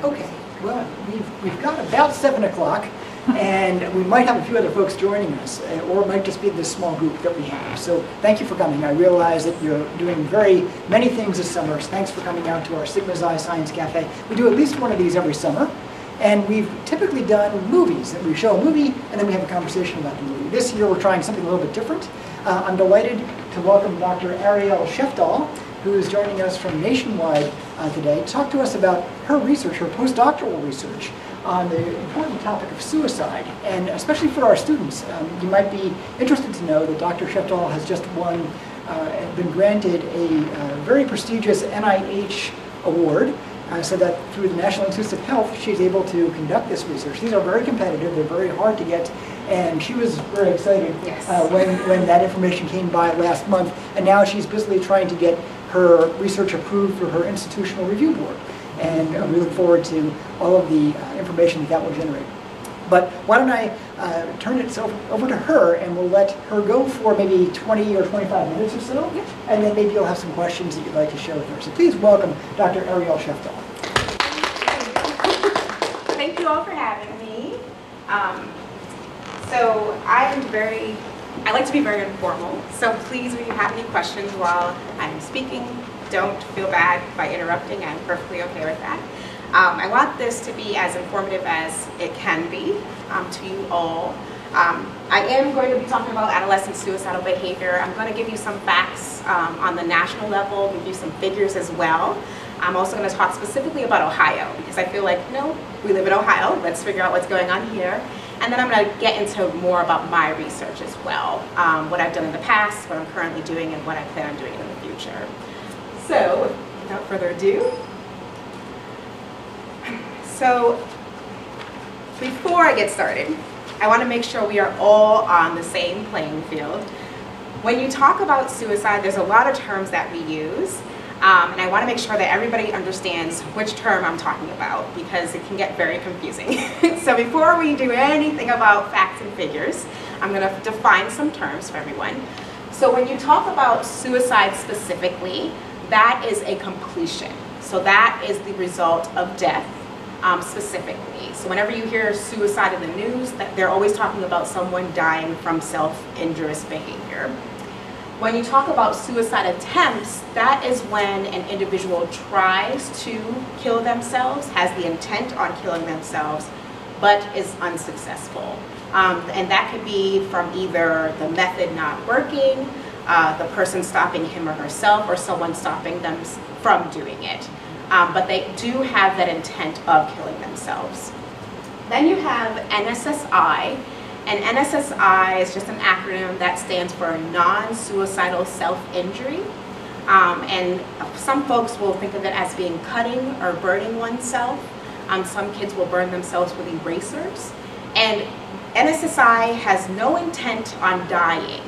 Okay, well, we've got about 7 o'clock, and we might have a few other folks joining us, or it might just be this small group that we have. So thank you for coming. I realize that you're doing many things this summer, so thanks for coming out to our Sigma Xi Science Cafe. We do at least one of these every summer, and we've typically done movies. We show a movie, and then we have a conversation about the movie. This year we're trying something a little bit different. I'm delighted to welcome Dr. Arielle Sheftal, who is joining us from Nationwide today, to talk to us about her research, her postdoctoral research on the important topic of suicide, and especially for our students. You might be interested to know that Dr. Sheftal has just been granted a very prestigious NIH award, so that through the National Institutes of Health, she's able to conduct this research. These are very competitive, they're very hard to get, and she was very excited when that information came by last month, and now she's busily trying to get her research approved through her institutional review board. And we look forward to all of the information that will generate. But why don't I turn it over to her, and we'll let her go for maybe 20 or 25 minutes or so, and then maybe you'll have some questions that you'd like to share with her. So please welcome Dr. Arielle Sheftal. Thank you all for having me. So I like to be very informal, so please, if you have any questions while I'm speaking, don't feel bad by interrupting. I'm perfectly okay with that. I want this to be as informative as it can be to you all. I am going to be talking about adolescent suicidal behavior. I'm going to give you some facts on the national level, give you some figures as well. I'm also going to talk specifically about Ohio, because I feel like, we live in Ohio, let's figure out what's going on here. And then I'm going to get into more about my research as well, what I've done in the past, what I'm currently doing, and what I plan on doing in the future. So, without further ado, before I get started, I want to make sure we are all on the same playing field. When you talk about suicide, there's a lot of terms that we use, and I want to make sure that everybody understands which term I'm talking about, because it can get very confusing. So before we do anything about facts and figures, I'm going to define some terms for everyone. So when you talk about suicide specifically, that is a completion. So that is the result of death specifically. So whenever you hear suicide in the news, they're always talking about someone dying from self-injurious behavior. When you talk about suicide attempts, that is when an individual tries to kill themselves, has the intent on killing themselves, but is unsuccessful. And that could be from either the method not working, the person stopping him or herself, or someone stopping them from doing it. But they do have that intent of killing themselves. Then you have NSSI, and NSSI is just an acronym that stands for non-suicidal self-injury. And some folks will think of it as being cutting or burning oneself. Some kids will burn themselves with erasers. And NSSI has no intent on dying.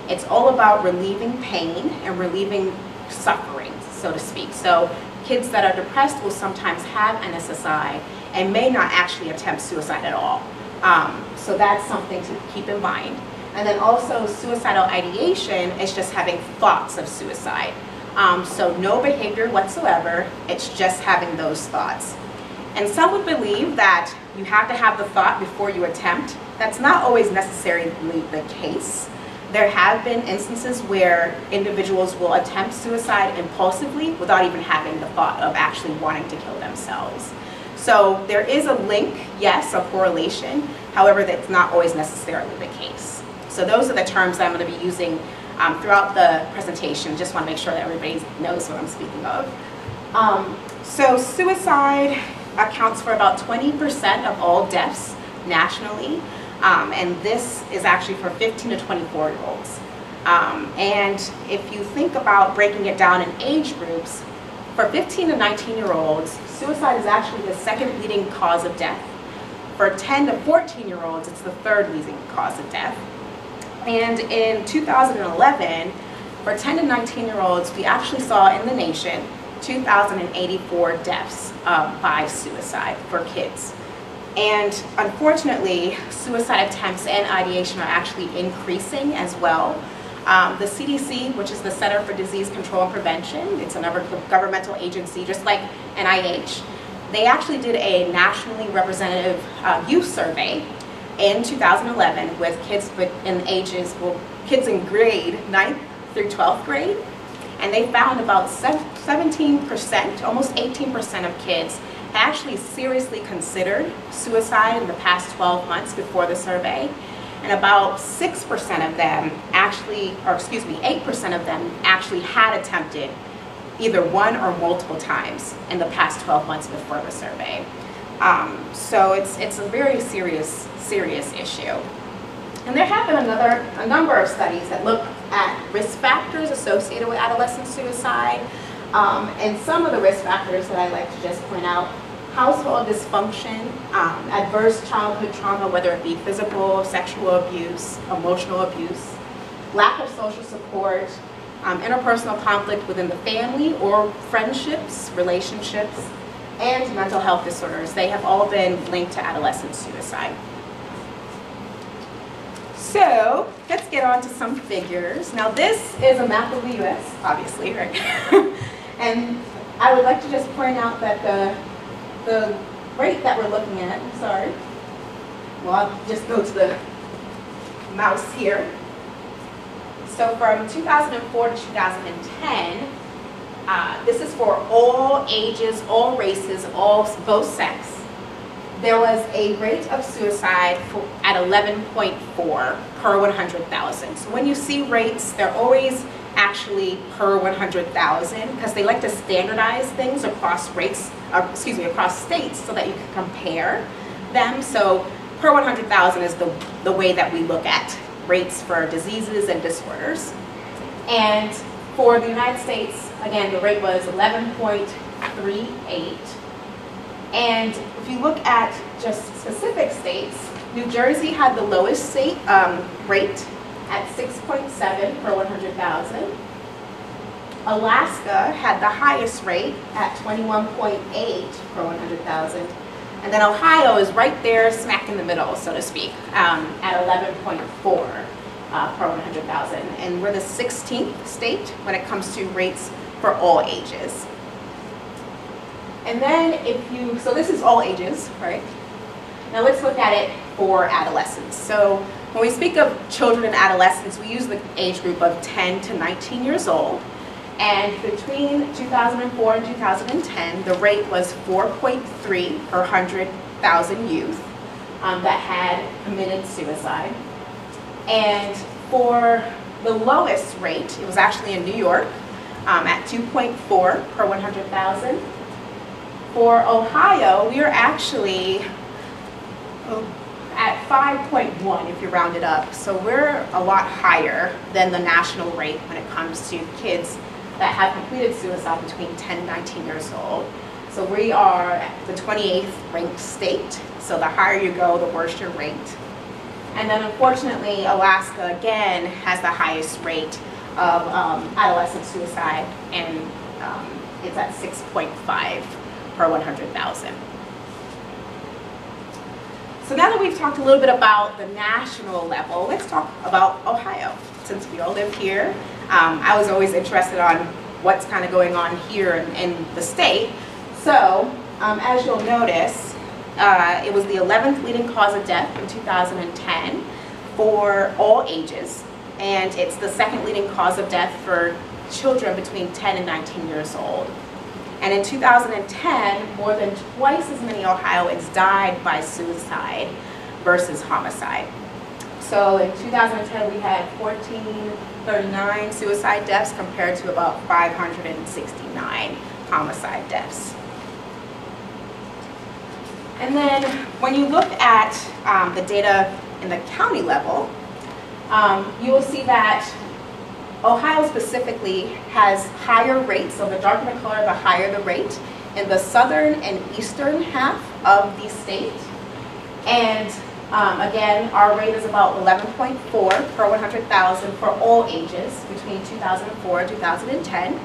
It's all about relieving pain and relieving suffering, so to speak. So kids that are depressed will sometimes have NSSI and may not actually attempt suicide at all. So that's something to keep in mind. And then also suicidal ideation is just having thoughts of suicide. So no behavior whatsoever, it's just having those thoughts. And some would believe that you have to have the thought before you attempt. That's not always necessarily the case. There have been instances where individuals will attempt suicide impulsively without even having the thought of actually wanting to kill themselves. So there is a link, yes, a correlation. However, that's not always necessarily the case. So those are the terms that I'm going to be using throughout the presentation. Just want to make sure that everybody knows what I'm speaking of. So suicide accounts for about 20% of all deaths nationally. And this is actually for 15 to 24-year-olds. And if you think about breaking it down in age groups, for 15 to 19-year-olds, suicide is actually the second leading cause of death. For 10 to 14-year-olds, it's the third leading cause of death. And in 2011, for 10 to 19-year-olds, we actually saw in the nation 2,084 deaths by suicide for kids. And unfortunately, suicide attempts and ideation are actually increasing as well. The CDC, which is the Center for Disease Control and Prevention, it's another governmental agency just like NIH, they actually did a nationally representative youth survey in 2011 with kids in ages, well, kids in grade 9th through 12th grade. And they found about 17%, almost 18% of kids actually seriously considered suicide in the past 12 months before the survey. And about 6% of them actually, or excuse me, 8% of them actually had attempted either one or multiple times in the past 12 months before the survey. So it's a very serious issue. And there have been a number of studies that look at risk factors associated with adolescent suicide. And some of the risk factors that I like to just point out: household dysfunction, adverse childhood trauma, whether it be physical, sexual abuse, emotional abuse, lack of social support, interpersonal conflict within the family or friendships, relationships, and mental health disorders. They have all been linked to adolescent suicide. So let's get on to some figures. Now this is a map of the U.S., obviously, right? And I would like to just point out that the rate that we're looking at, I'm sorry, well, I'll just go to the mouse here. So from 2004 to 2010, this is for all ages, all races, both sex. There was a rate of suicide at 11.4 per 100,000. So when you see rates, they're always actually per 100,000 because they like to standardize things across rates, across states so that you can compare them. So per 100,000 is the way that we look at rates for diseases and disorders. And for the United States, again, the rate was 11.38. And if you look at just specific states, New Jersey had the lowest state rate at 6.7 per 100,000. Alaska had the highest rate at 21.8 per 100,000. And then Ohio is right there smack in the middle, so to speak, at 11.4 per 100,000. And we're the 16th state when it comes to rates for all ages. And then so this is all ages, right? Now let's look at it for adolescents. So when we speak of children and adolescents, we use the age group of 10 to 19 years old. And between 2004 and 2010, the rate was 4.3 per 100,000 youth that had committed suicide. And for the lowest rate, it was actually in New York at 2.4 per 100,000. For Ohio, we are actually at 5.1 if you round it up. So we're a lot higher than the national rate when it comes to kids that have completed suicide between 10 and 19 years old. So we are the 28th ranked state. So the higher you go, the worse your rate. And then unfortunately, Alaska again has the highest rate of adolescent suicide, and it's at 6.5 per 100,000. So now that we've talked a little bit about the national level, let's talk about Ohio. Since we all live here, I was always interested on what's kind of going on here in the state. So as you'll notice, it was the 11th leading cause of death in 2010 for all ages, and it's the second leading cause of death for children between 10 and 19 years old. And in 2010, more than twice as many Ohioans died by suicide versus homicide. So in 2010, we had 1,439 suicide deaths compared to about 569 homicide deaths. And then when you look at the data in the county level, you will see that Ohio specifically has higher rates, so the darker the color, the higher the rate, in the southern and eastern half of the state. And again, our rate is about 11.4 per 100,000 for all ages between 2004 and 2010.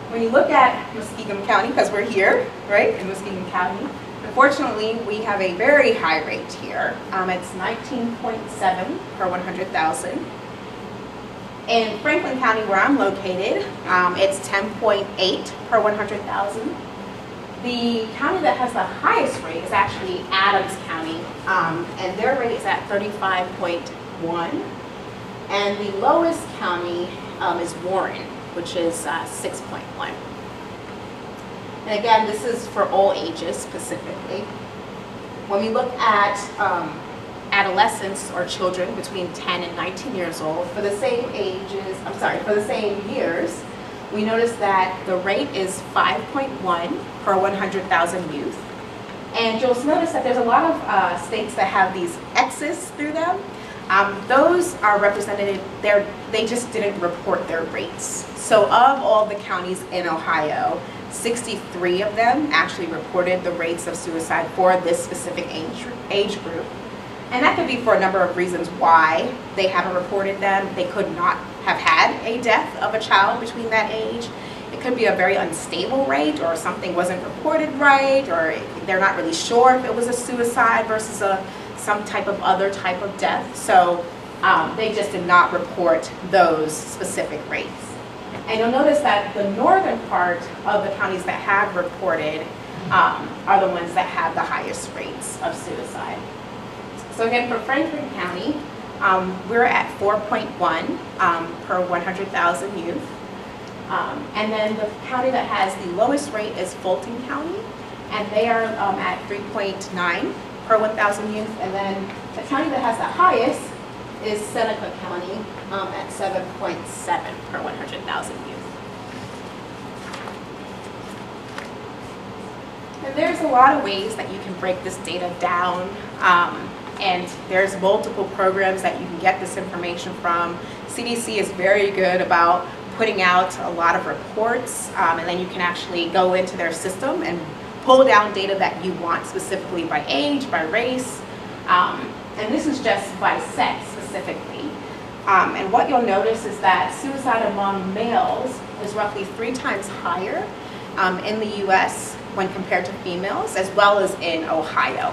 When you look at Muskingum County, because we're here, right, in Muskingum County, unfortunately, we have a very high rate here. It's 19.7 per 100,000. In Franklin County, where I'm located, it's 10.8 per 100,000. The county that has the highest rate is actually Adams County, and their rate is at 35.1. And the lowest county is Warren, which is 6.1. And again, this is for all ages specifically. When we look at adolescents or children between 10 and 19 years old, for the same ages, for the same years, we notice that the rate is 5.1 per 100,000 youth. And you'll notice that there's a lot of states that have these X's through them. Those are represented, they just didn't report their rates. So of all the counties in Ohio, 63 of them actually reported the rates of suicide for this specific age group. And that could be for a number of reasons why they haven't reported them. They could not have had a death of a child between that age. It could be a very unstable rate, or something wasn't reported right, or they're not really sure if it was a suicide versus some type of other type of death. So they just did not report those specific rates. And you'll notice that the northern part of the counties that have reported are the ones that have the highest rates of suicide. So again, for Franklin County, we're at 4.1 per 100,000 youth. And then the county that has the lowest rate is Fulton County, and they are at 3.9 per 1,000 youth. And then the county that has the highest is Seneca County at 7.7 per 100,000 youth. And there's a lot of ways that you can break this data down. And there's multiple programs that you can get this information from. CDC is very good about putting out a lot of reports, and then you can actually go into their system and pull down data that you want, specifically by age, by race, and this is just by sex specifically. And what you'll notice is that suicide among males is roughly 3 times higher in the US when compared to females, as well as in Ohio.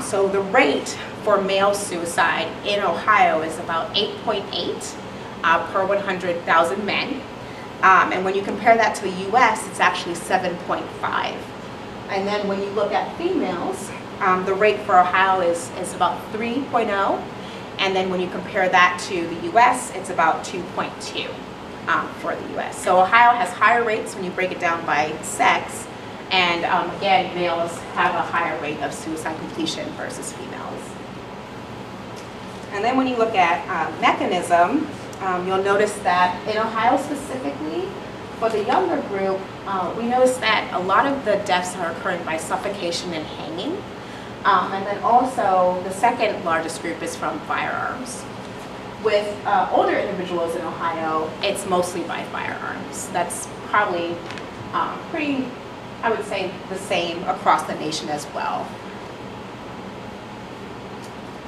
So the rate for male suicide in Ohio is about 8.8 per 100,000 men. And when you compare that to the US, it's actually 7.5. And then when you look at females, the rate for Ohio is about 3.0. And then when you compare that to the US, it's about 2.2 for the US. So Ohio has higher rates when you break it down by sex. And again, males have a higher rate of suicide completion versus females. And then when you look at mechanism, you'll notice that in Ohio specifically, for the younger group, we notice that a lot of the deaths are occurring by suffocation and hanging. And then also, the second largest group is from firearms. With older individuals in Ohio, it's mostly by firearms. That's probably pretty, I would say, the same across the nation as well.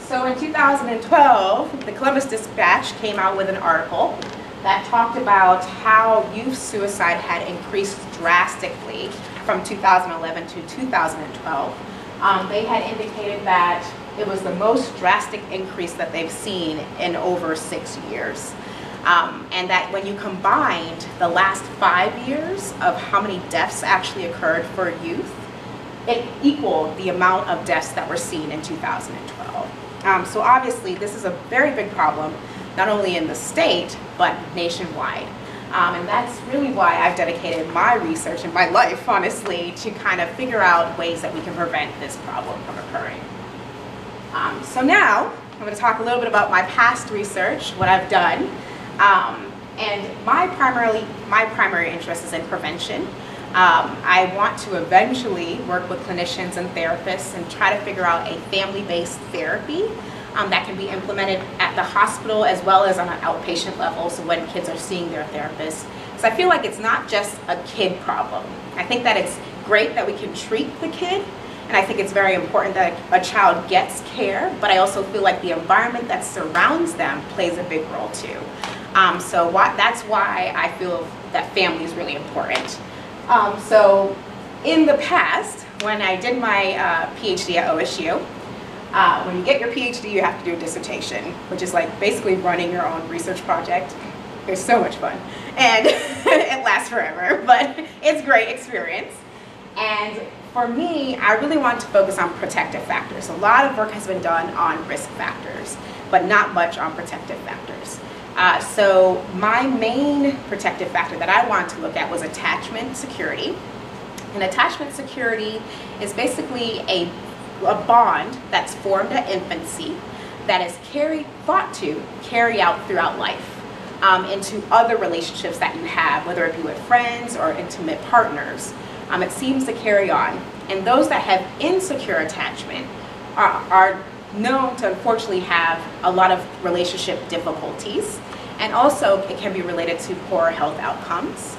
So in 2012, the Columbus Dispatch came out with an article that talked about how youth suicide had increased drastically from 2011 to 2012. They had indicated that it was the most drastic increase that they've seen in over 6 years. And that when you combined the last 5 years of how many deaths actually occurred for youth, it equaled the amount of deaths that were seen in 2012. So obviously this is a very big problem, not only in the state, but nationwide. And that's really why I've dedicated my research and my life, honestly, to kind of figure out ways that we can prevent this problem from occurring. So now, I'm going to talk a little bit about my past research, what I've done. And my primary interest is in prevention. I want to eventually work with clinicians and therapists and try to figure out a family-based therapy that can be implemented at the hospital as well as on an outpatient level, so when kids are seeing their therapist. So I feel like it's not just a kid problem. I think that it's great that we can treat the kid, and I think it's very important that a child gets care, but I also feel like the environment that surrounds them plays a big role too. That's why I feel that family is really important. So in the past, when I did my PhD at OSU, when you get your PhD, you have to do a dissertation, which is like basically running your own research project. It's so much fun, and it lasts forever, but it's a great experience. And for me, I really want to focus on protective factors. A lot of work has been done on risk factors, but not much on protective factors. So my main protective factor that I wanted to look at was attachment security. And attachment security is basically a bond that's formed at infancy that is thought to carry out throughout life into other relationships that you have, whether it be with friends or intimate partners. It seems to carry on. And those that have insecure attachment are known to unfortunately have a lot of relationship difficulties. And also it can be related to poor health outcomes.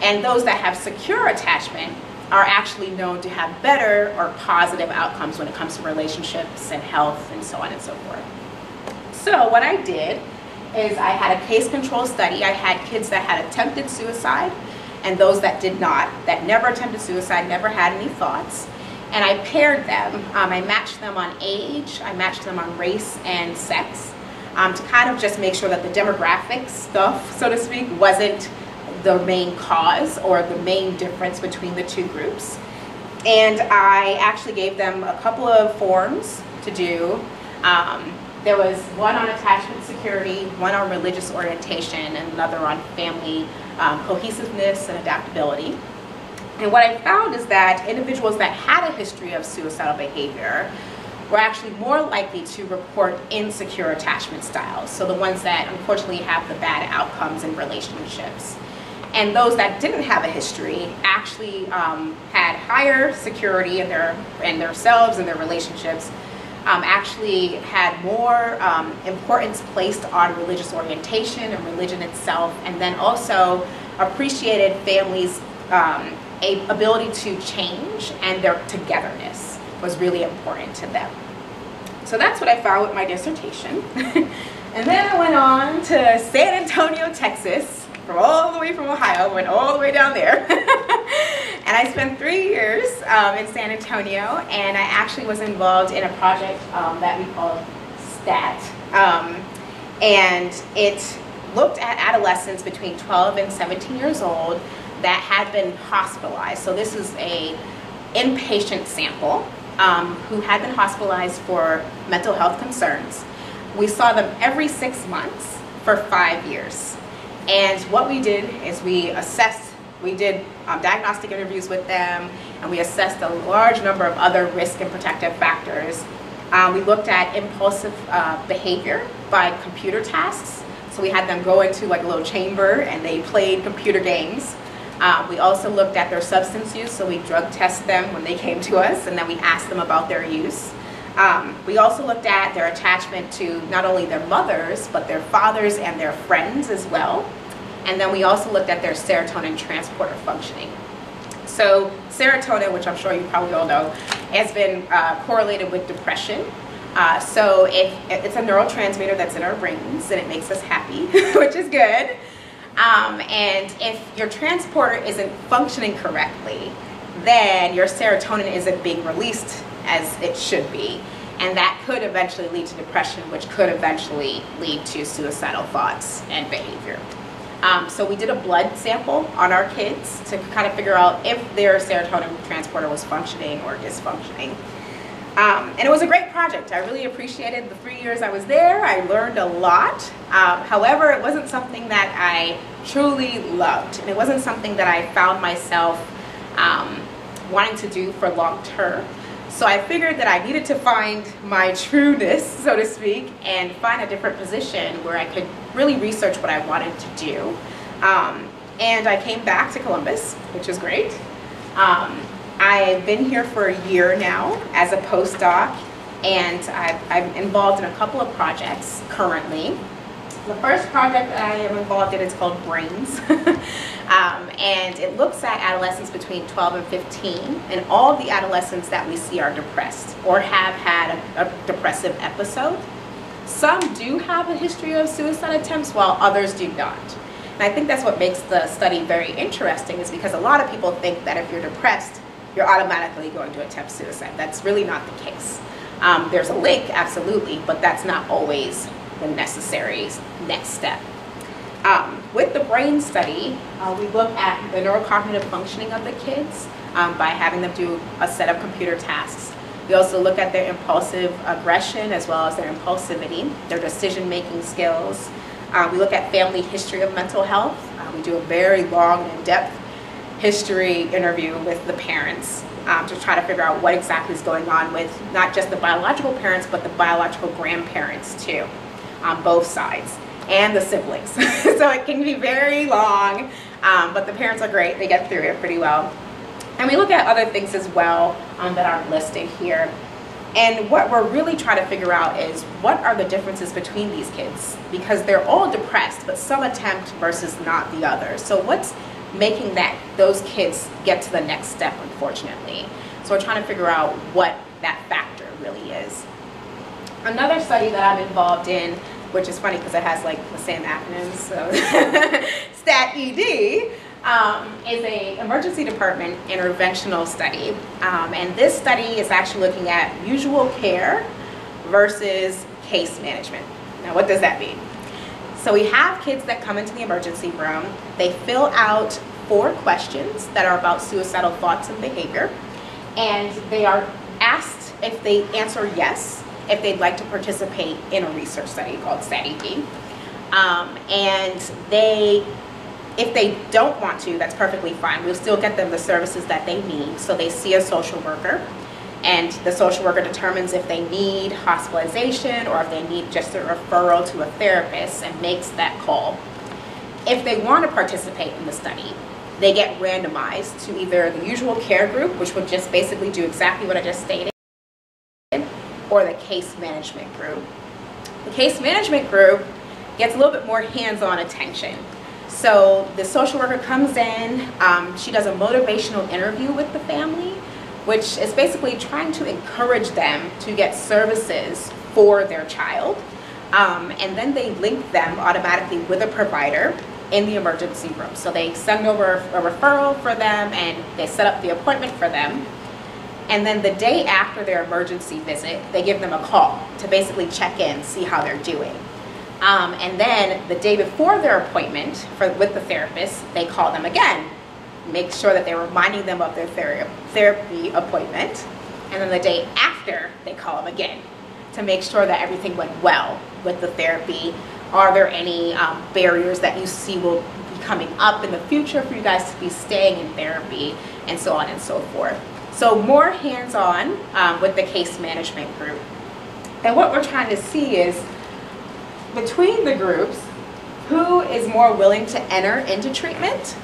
And those that have secure attachment are actually known to have better or positive outcomes when it comes to relationships and health and so on and so forth. So what I did is I had a case control study. I had kids that had attempted suicide and those that did not, that never attempted suicide, never had any thoughts. And I paired them. I matched them on age, I matched them on race and sex to kind of just make sure that the demographic stuff, so to speak, wasn't the main cause or the main difference between the two groups. And I actually gave them a couple of forms to do. There was one on attachment security, one on religious orientation, and another on family cohesiveness and adaptability. And what I found is that individuals that had a history of suicidal behavior were actually more likely to report insecure attachment styles. So the ones that unfortunately have the bad outcomes in relationships. And those that didn't have a history actually had higher security in themselves and their relationships, actually had more importance placed on religious orientation and religion itself, and then also appreciated families' ability to change, and their togetherness was really important to them. So that's what I found with my dissertation. And then I went on to San Antonio, Texas, all the way from Ohio, went all the way down there. And I spent 3 years in San Antonio, and I actually was involved in a project that we called STAT. And it looked at adolescents between 12 and 17 years old that had been hospitalized. So this is a inpatient sample who had been hospitalized for mental health concerns. We saw them every 6 months for 5 years. And what we did is we did diagnostic interviews with them, and we assessed a large number of other risk and protective factors. We looked at impulsive behavior by computer tasks. So we had them go into like a little chamber and they played computer games. We also looked at their substance use, so we drug test them when they came to us, and then we asked them about their use. We also looked at their attachment to not only their mothers, but their fathers and their friends as well. And then we also looked at their serotonin transporter functioning. So serotonin, which I'm sure you probably all know, has been correlated with depression. So it's a neurotransmitter that's in our brains, and it makes us happy, which is good. And if your transporter isn't functioning correctly, then your serotonin isn't being released as it should be. And that could eventually lead to depression, which could eventually lead to suicidal thoughts and behavior. So we did a blood sample on our kids to kind of figure out if their serotonin transporter was functioning or dysfunctioning. And it was a great project. I really appreciated the 3 years I was there. I learned a lot. However, it wasn't something that I truly loved. And it wasn't something that I found myself wanting to do for long term. So I figured that I needed to find my trueness, so to speak, and find a different position where I could really research what I wanted to do. And I came back to Columbus, which is great. I've been here for a year now as a postdoc, and I'm involved in a couple of projects currently. The first project that I am involved in is called BRAINS. And it looks at adolescents between 12 and 15, and all of the adolescents that we see are depressed or have had a depressive episode. Some do have a history of suicide attempts, while others do not. And I think that's what makes the study very interesting, is because a lot of people think that if you're depressed, you're automatically going to attempt suicide. That's really not the case. There's a link, absolutely, but that's not always the necessary next step. With the BRAIN study, we look at the neurocognitive functioning of the kids. by having them do a set of computer tasks. We also look at their impulsive aggression as well as their impulsivity, their decision-making skills. We look at family history of mental health. We do a very long and in-depth history interview with the parents to try to figure out what exactly is going on with not just the biological parents, but the biological grandparents too, on both sides, and the siblings. So it can be very long, but the parents are great. They get through it pretty well. And we look at other things as well that aren't listed here. And what we're really trying to figure out is what are the differences between these kids? Because they're all depressed, but some attempt versus not the others. So what's making those kids get to the next step, unfortunately? So we're trying to figure out what that factor really is. Another study that I'm involved in, which is funny because it has like the same acronyms, so STAT-ED, is a emergency department interventional study. And this study is actually looking at usual care versus case management. Now, what does that mean? So we have kids that come into the emergency room. They fill out 4 questions that are about suicidal thoughts and behavior. And they are asked if they answer yes, if they'd like to participate in a research study called STAT-ED. And if they don't want to, that's perfectly fine. We'll still get them the services that they need. So they see a social worker, and the social worker determines if they need hospitalization or if they need just a referral to a therapist and makes that call. If they want to participate in the study, they get randomized to either the usual care group, which would just basically do exactly what I just stated, or the case management group. The case management group gets a little bit more hands-on attention. So the social worker comes in, she does a motivational interview with the family, which is basically trying to encourage them to get services for their child. And then they link them automatically with a provider in the emergency room. So they send over a referral for them and they set up the appointment for them. And then the day after their emergency visit, they give them a call to basically check in, see how they're doing. And then the day before their appointment with the therapist, they call them again, make sure that they're reminding them of their therapy appointment. And then the day after, they call them again to make sure that everything went well with the therapy. Are there any barriers that you see will be coming up in the future for you guys to be staying in therapy, and so on and so forth. So more hands-on with the case management group. And what we're trying to see is, between the groups, who is more willing to enter into treatment,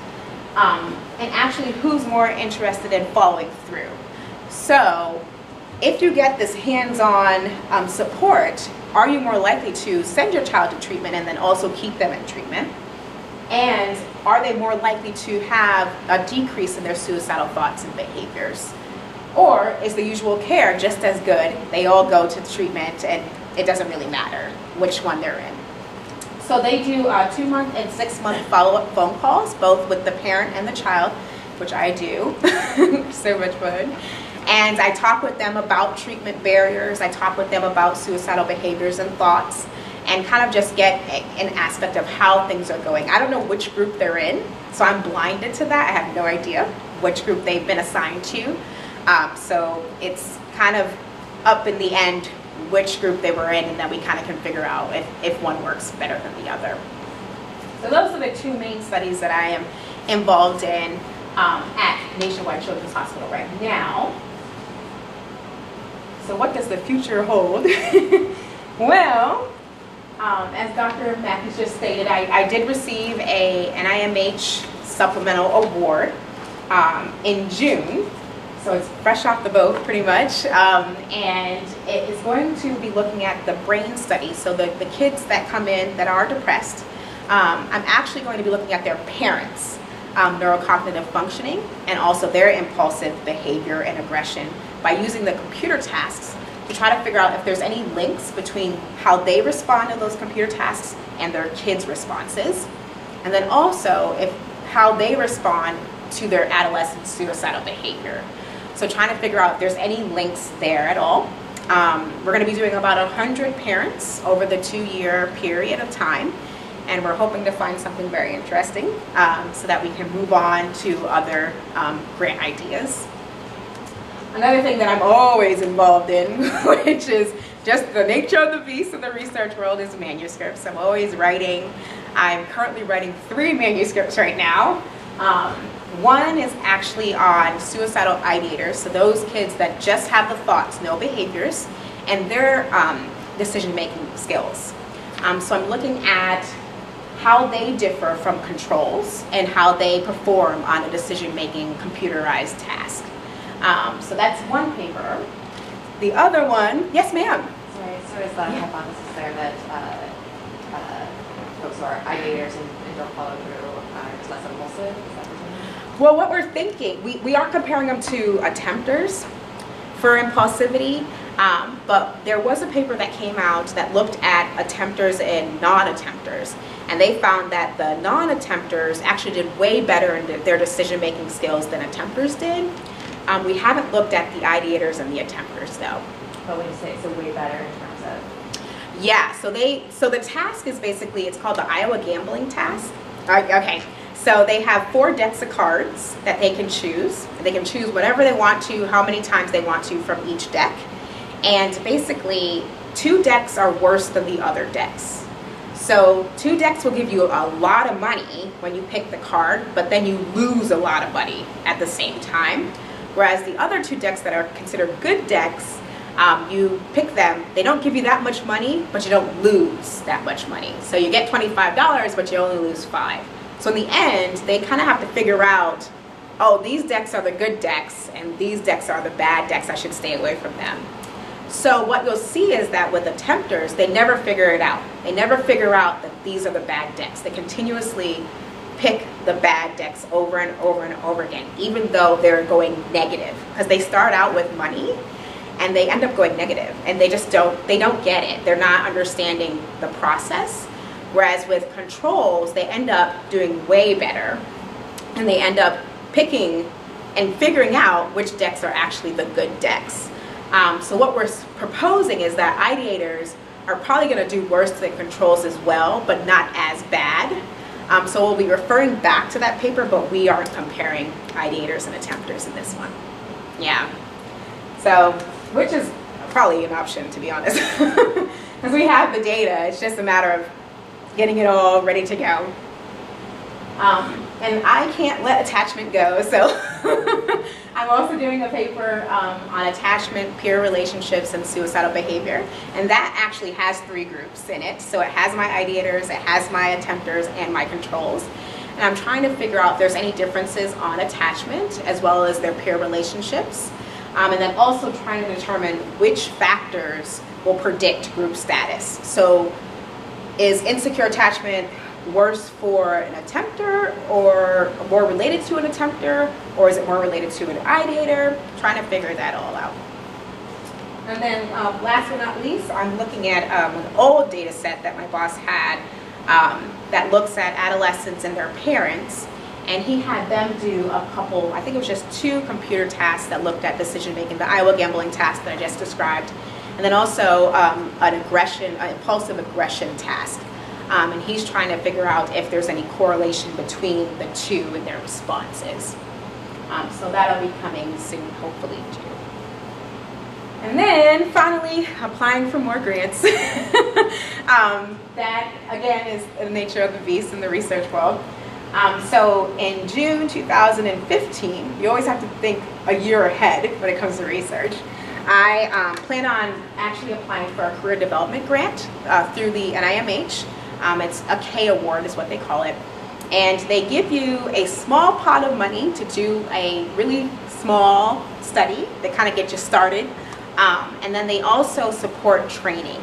and actually who's more interested in following through. So if you get this hands-on support, are you more likely to send your child to treatment and then also keep them in treatment? And are they more likely to have a decrease in their suicidal thoughts and behaviors? Or is the usual care just as good? They all go to treatment and it doesn't really matter which one they're in. So they do 2-month and 6-month follow-up phone calls, both with the parent and the child, which I do. So much fun. And I talk with them about treatment barriers. I talk with them about suicidal behaviors and thoughts, and kind of just get an aspect of how things are going. I don't know which group they're in, so I'm blinded to that. I have no idea which group they've been assigned to. So it's kind of up in the end which group they were in, and then we kind of can figure out if one works better than the other. So those are the 2 main studies that I am involved in at Nationwide Children's Hospital right now. So what does the future hold? Well, as Dr. Mathis just stated, I did receive an IMH supplemental award in June. So it's fresh off the boat, pretty much, and it is going to be looking at the brain study. So the kids that come in that are depressed, I'm actually going to be looking at their parents' neurocognitive functioning and also their impulsive behavior and aggression by using the computer tasks to try to figure out if there's any links between how they respond to those computer tasks and their kids' responses, and then also how they respond to their adolescent suicidal behavior. So trying to figure out if there's any links there at all. We're going to be doing about 100 parents over the 2-year period of time. and we're hoping to find something very interesting so that we can move on to other grant ideas. Another thing that I'm always involved in, which is just the nature of the beast in the research world, is manuscripts. I'm always writing. I'm currently writing 3 manuscripts right now. One is actually on suicidal ideators, so those kids that just have the thoughts, no behaviors, and their decision-making skills. So I'm looking at how they differ from controls and how they perform on a decision-making computerized task. So that's one paper. The other one, yes ma'am. Sorry, so is the hypothesis there that folks who are ideators and don't follow through are just less impulsive? Is that what you're saying? Well, what we're thinking, we aren't comparing them to attempters for impulsivity, but there was a paper that came out that looked at attempters and non-attempters, and they found that the non-attempters actually did way better in their decision-making skills than attempters did. We haven't looked at the ideators and the attempters though. But when you say so way better in terms of? Yeah, so the task is basically, it's called the Iowa gambling task. Okay, so they have 4 decks of cards that they can choose. They can choose whatever they want to, how many times they want to from each deck. And basically, 2 decks are worse than the other decks. So 2 decks will give you a lot of money when you pick the card, but then you lose a lot of money at the same time. Whereas the other 2 decks that are considered good decks, you pick them, they don't give you that much money, but you don't lose that much money. So you get $25, but you only lose 5. So in the end, they kind of have to figure out, oh, these decks are the good decks, and these decks are the bad decks, I should stay away from them. So what you'll see is that with attempters, they never figure it out. They never figure out that these are the bad decks. They continuously pick the bad decks over and over and over again, even though they're going negative, because they start out with money and they end up going negative, and they don't get it. They're not understanding the process. Whereas with controls, they end up doing way better, and they end up picking and figuring out which decks are actually the good decks. So what we're proposing is that ideators are probably going to do worse than controls as well, but not as bad. So we'll be referring back to that paper, but we aren't comparing ideators and attempters in this one. Yeah. So, which is probably an option, to be honest. Because we have the data, it's just a matter of getting it all ready to go. And I can't let attachment go, so I'm also doing a paper on attachment, peer relationships, and suicidal behavior. And that actually has 3 groups in it. So it has my ideators, it has my attempters, and my controls. And I'm trying to figure out if there's any differences on attachment as well as their peer relationships. And then also trying to determine which factors will predict group status. So is insecure attachment worse for an attempter, or more related to an attempter, or is it more related to an ideator? Trying to figure that all out. And then last but not least, I'm looking at an old data set that my boss had that looks at adolescents and their parents, and he had them do a couple, I think it was just 2 computer tasks that looked at decision making, the Iowa gambling task that I just described, and then also an impulsive aggression task. And he's trying to figure out if there's any correlation between the 2 and their responses. So that'll be coming soon, hopefully, too. And then finally, applying for more grants. That, again, is the nature of the beast in the research world. So in June 2015, you always have to think a year ahead when it comes to research. I plan on actually applying for a career development grant through the NIMH. It's a K award is what they call it. And they give you a small pot of money to do a really small study that kind of gets you started. And then they also support training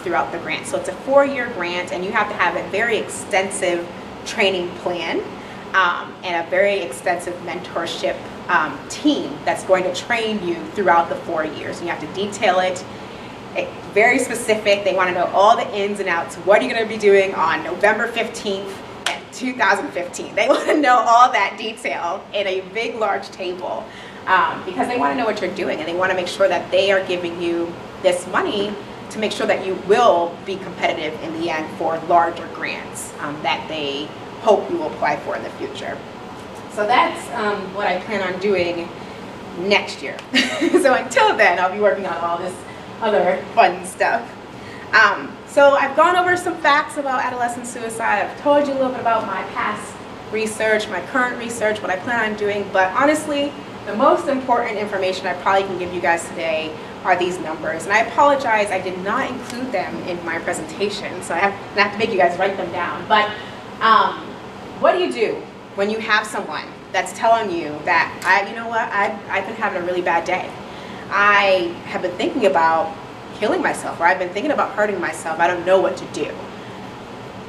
throughout the grant. So it's a 4-year grant, and you have to have a very extensive training plan and a very extensive mentorship team that's going to train you throughout the 4 years. You have to detail it. Very specific. They want to know all the ins and outs. What are you going to be doing on November 15th, 2015? They want to know all that detail in a big, large table because they want to know what you're doing, and they want to make sure that they are giving you this money to make sure that you will be competitive in the end for larger grants that they hope you will apply for in the future. So that's what I plan on doing next year. So until then, I'll be working on all this other fun stuff. So I've gone over some facts about adolescent suicide. I've told you a little bit about my past research, my current research, what I plan on doing, but honestly, the most important information I probably can give you guys today are these numbers. And I apologize, I did not include them in my presentation, so I have to make you guys write them down. But what do you do when you have someone that's telling you that, you know what, I've been having a really bad day. I have been thinking about killing myself, or I've been thinking about hurting myself. I don't know what to do.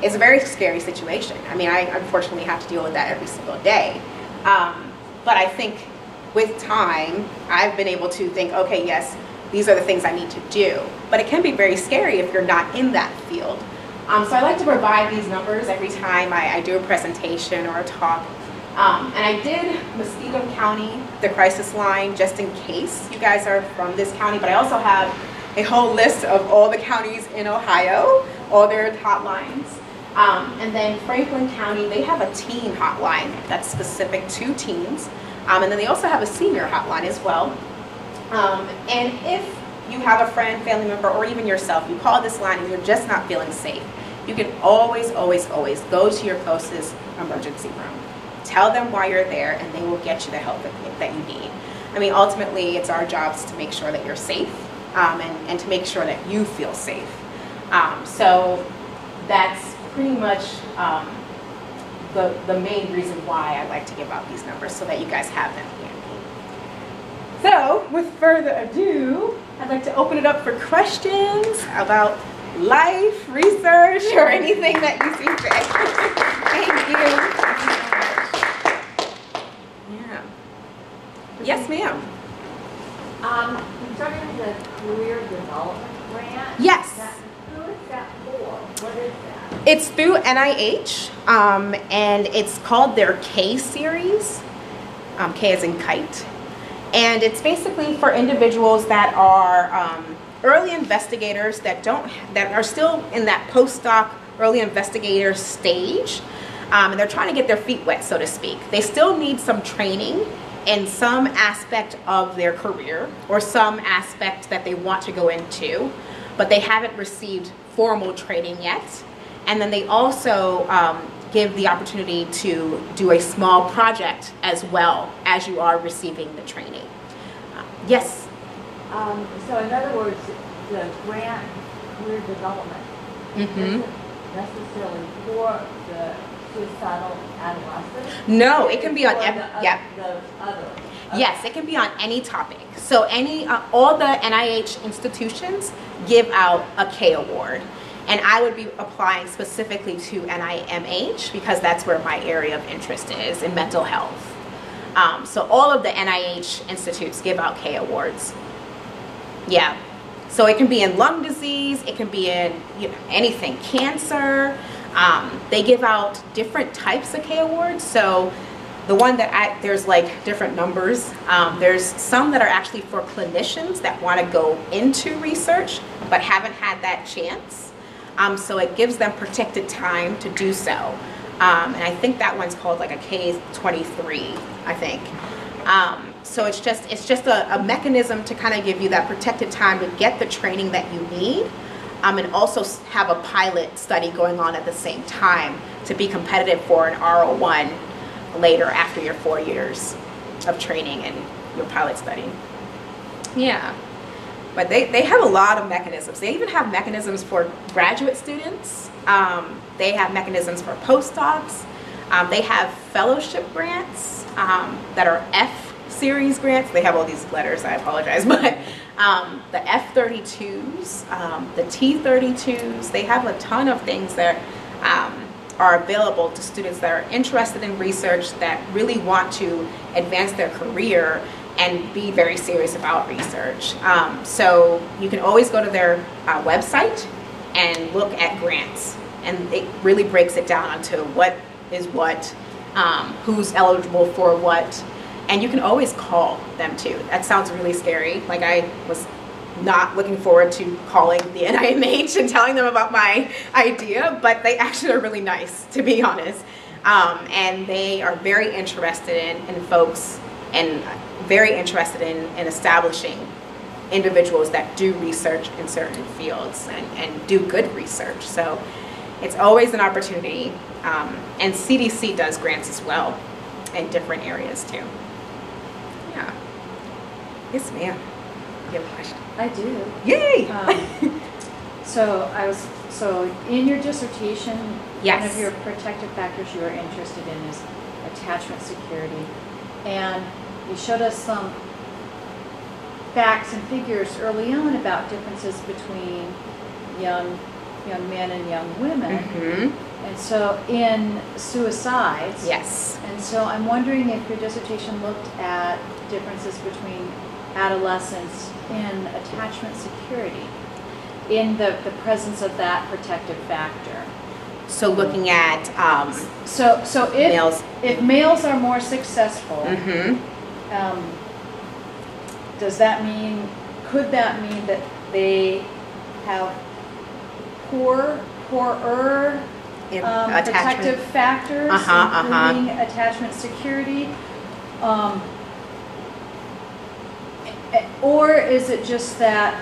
It's a very scary situation. I mean, I unfortunately have to deal with that every single day. But I think with time, I've been able to think, okay, yes, these are the things I need to do. But it can be very scary if you're not in that field. So I like to provide these numbers every time I do a presentation or a talk. And I did Muskegon County, the crisis line, just in case you guys are from this county, but I also have a whole list of all the counties in Ohio, all their hotlines. And then Franklin County, they have a teen hotline that's specific to teens. And then they also have a senior hotline as well. And if you have a friend, family member, or even yourself, you call this line and you're just not feeling safe, you can always, always, always go to your closest emergency room. Tell them why you're there, and they will get you the help that you need. I mean, ultimately, it's our jobs to make sure that you're safe and to make sure that you feel safe. So that's pretty much the main reason why I like to give out these numbers, so that you guys have them handy. So, with further ado, I'd like to open it up for questions about life, research, or anything that you see fit. Thank you. Yeah. Yes, ma'am. Concerning the career development grant. Yes. Who is that for? What is that? It's through NIH, and it's called their K series. K as in kite. And it's basically for individuals that are early investigators that are still in that postdoc early investigator stage, and they're trying to get their feet wet, so to speak. They still need some training in some aspect of their career or some aspect that they want to go into, but they haven't received formal training yet. And then they also give the opportunity to do a small project as well as you are receiving the training. Yes? So in other words, the grant career development isn't necessarily for the suicidal adolescent? No, it can be on Yes, it can be on any topic. So all the NIH institutions give out a K award. And I would be applying specifically to NIMH because that's where my area of interest is, in mental health. So all of the NIH institutes give out K awards. Yeah. So it can be in lung disease, it can be in anything, cancer. They give out different types of K awards. So the one that there's like different numbers. There's some that are actually for clinicians that want to go into research but haven't had that chance. So it gives them protected time to do so. And I think that one's called like a K23, I think. So it's just a mechanism to kind of give you that protected time to get the training that you need, and also have a pilot study going on at the same time to be competitive for an R01 later after your 4 years of training and your pilot study. Yeah. But they have a lot of mechanisms. They even have mechanisms for graduate students. They have mechanisms for postdocs. They have fellowship grants that are F-series grants. They have all these letters, I apologize. But the F32s, the T32s, they have a ton of things that are available to students that are interested in research, that really want to advance their career and be very serious about research. So you can always go to their website and look at grants, and it really breaks it down onto what is what, who's eligible for what, and you can always call them too. That sounds really scary. Like I was not looking forward to calling the NIMH and telling them about my idea, but they actually are really nice, to be honest. And they are very interested in folks and very interested in establishing individuals that do research in certain fields and do good research. So it's always an opportunity. And CDC does grants as well in different areas too. Yeah. Yes, ma'am. You have a question? I do. Yay! So in your dissertation, Yes. one of your protective factors you were interested in is attachment security. And you showed us some facts and figures early on about differences between young men and young women. Mm-hmm. And so in suicides. Yes. And so I'm wondering if your dissertation looked at differences between adolescents in attachment security in the presence of that protective factor. So looking at So if males. if males are more successful, Mm-hmm. could that mean that they have poorer protective factors, including attachment security? Or is it just that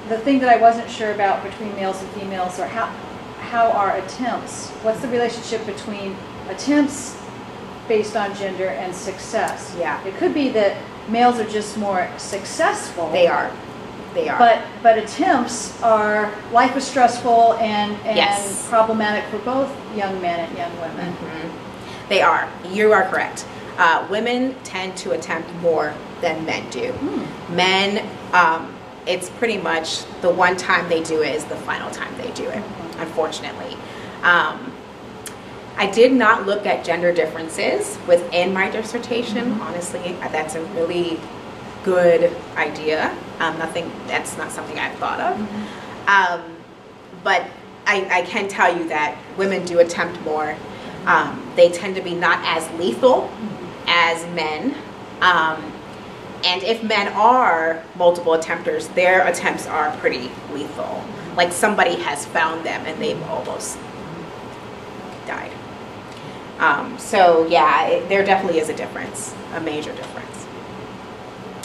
the thing that I wasn't sure about between males and females, or how are attempts, what's the relationship between attempts based on gender and success? Yeah. It could be that males are just more successful. They are. But attempts are, life is stressful and Yes. problematic for both young men and young women. Mm-hmm. They are. You are correct. Women tend to attempt more than men do. Men, it's pretty much the one time they do it is the final time they do it, unfortunately. I did not look at gender differences within my dissertation. Honestly, that's a really good idea. That's not something I've thought of. But I can tell you that women do attempt more. They tend to be not as lethal as men. And if men are multiple attempters, their attempts are pretty lethal. Like somebody has found them and they've almost died. So yeah, there definitely is a difference, a major difference.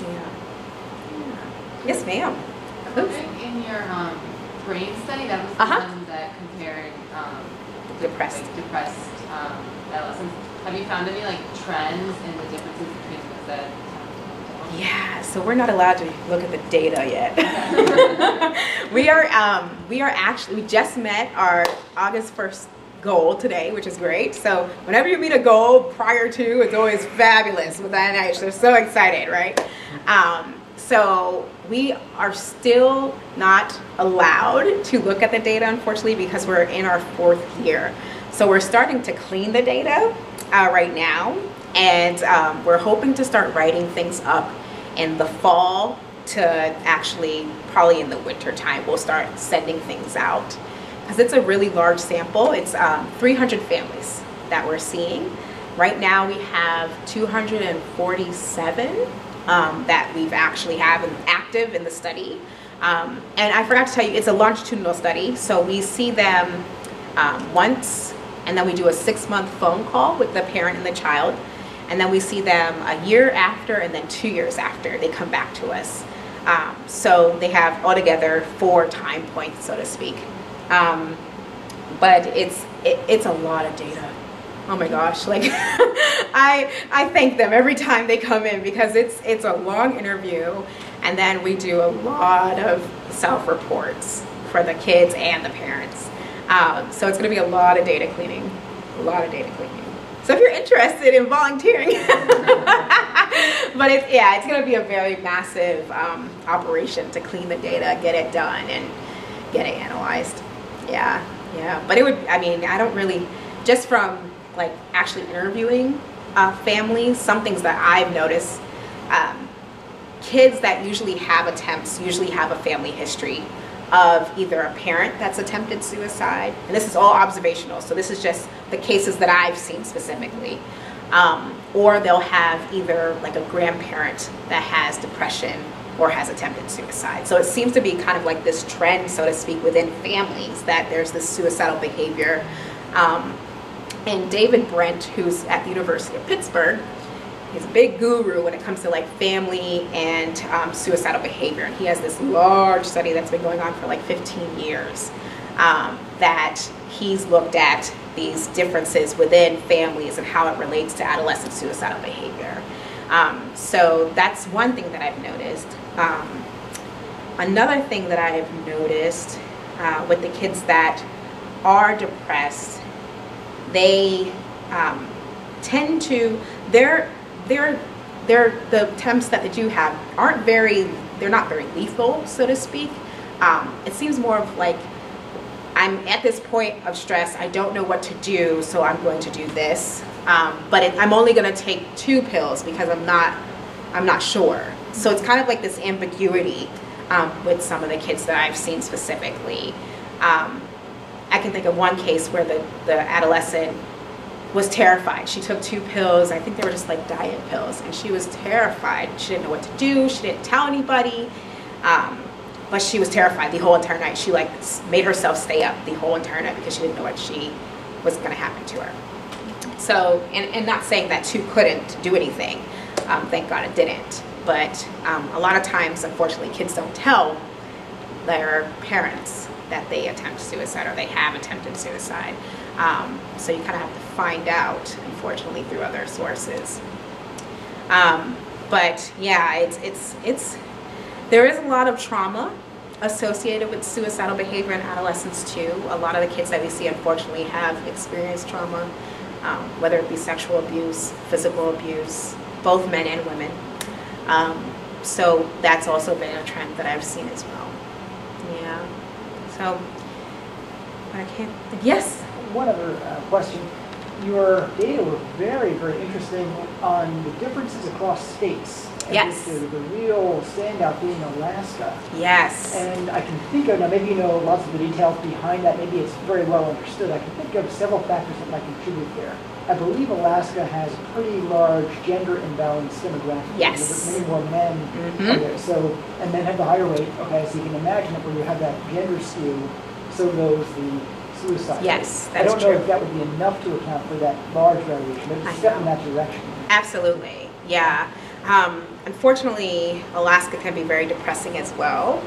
Yeah. Yes, ma'am. I'm wondering, in your brain study, that was the one that compared Depressed. like depressed adolescents. Have you found any like trends in the differences between those that? Yeah, so we're not allowed to look at the data yet. we just met our August 1st goal today, which is great. So whenever you meet a goal prior to, it's always fabulous with the NIH. They're so excited, right? So we are still not allowed to look at the data, unfortunately, because we're in our 4th year. So we're starting to clean the data right now. And we're hoping to start writing things up in the fall to actually probably in the winter time. We'll start sending things out because it's a really large sample. It's 300 families that we're seeing. Right now we have 247 that we've actually have active in the study. And I forgot to tell you, it's a longitudinal study. So we see them once, and then we do a 6-month phone call with the parent and the child. And then we see them a year after and then 2 years after they come back to us. So they have altogether 4 time points, so to speak. But it's a lot of data. Oh my gosh, like I thank them every time they come in because it's a long interview, and then we do a lot of self-reports for the kids and the parents. So it's gonna be a lot of data cleaning, So if you're interested in volunteering, but it's going to be a very massive operation to clean the data, get it done, and get it analyzed. Yeah. But it would, I don't really, just from like actually interviewing families, some things that I've noticed, kids that usually have attempts usually have a family history of either a parent that's attempted suicide, and this is all observational, so this is just the cases that I've seen specifically, or they'll have either like a grandparent that has depression or has attempted suicide. So it seems to be kind of like this trend, so to speak, within families that there's this suicidal behavior. And David Brent, who's at the University of Pittsburgh, he's a big guru when it comes to like family and suicidal behavior. And he has this large study that's been going on for like 15 years that he's looked at these differences within families and how it relates to adolescent suicidal behavior. So that's one thing that I've noticed. Another thing that I've noticed with the kids that are depressed, they tend to, the attempts that they do have they're not very lethal, so to speak. It seems more of like, I'm at this point of stress, I don't know what to do, so I'm going to do this. But I'm only going to take 2 pills because I'm not sure. So it's kind of like this ambiguity with some of the kids that I've seen specifically. I can think of one case where the adolescent was terrified. She took 2 pills. I think they were just like diet pills, and she was terrified. She didn't know what to do. She didn't tell anybody. But she was terrified the whole entire night. She like made herself stay up the whole entire night because she didn't know what was going to happen to her. So, and not saying that 2 couldn't do anything. Thank God it didn't. But a lot of times, unfortunately, kids don't tell their parents that they attempt suicide or they have attempted suicide. So you kind of have to find out, unfortunately, through other sources. But yeah, there is a lot of trauma associated with suicidal behavior in adolescents too. A lot of the kids that we see, unfortunately, have experienced trauma, whether it be sexual abuse, physical abuse, both men and women. So that's also been a trend that I've seen as well. Yeah. So, but I can't think. Yes? One other question. Your data were very, very interesting on the differences across states. Yes. The real standout being Alaska. Yes. And I can think of, now maybe you know lots of the details behind that, maybe it's very well understood. I can think of several factors that might contribute there. I believe Alaska has a pretty large gender imbalance demographic. Yes. Many more men are there. So, and men have the higher rate. Okay, so you can imagine that when you have that gender skew, so goes the suicide. Yes, I that's don't know true. if that would be enough to account for that large variation, but it's a step in that direction. Absolutely. Yeah. Unfortunately, Alaska can be very depressing as well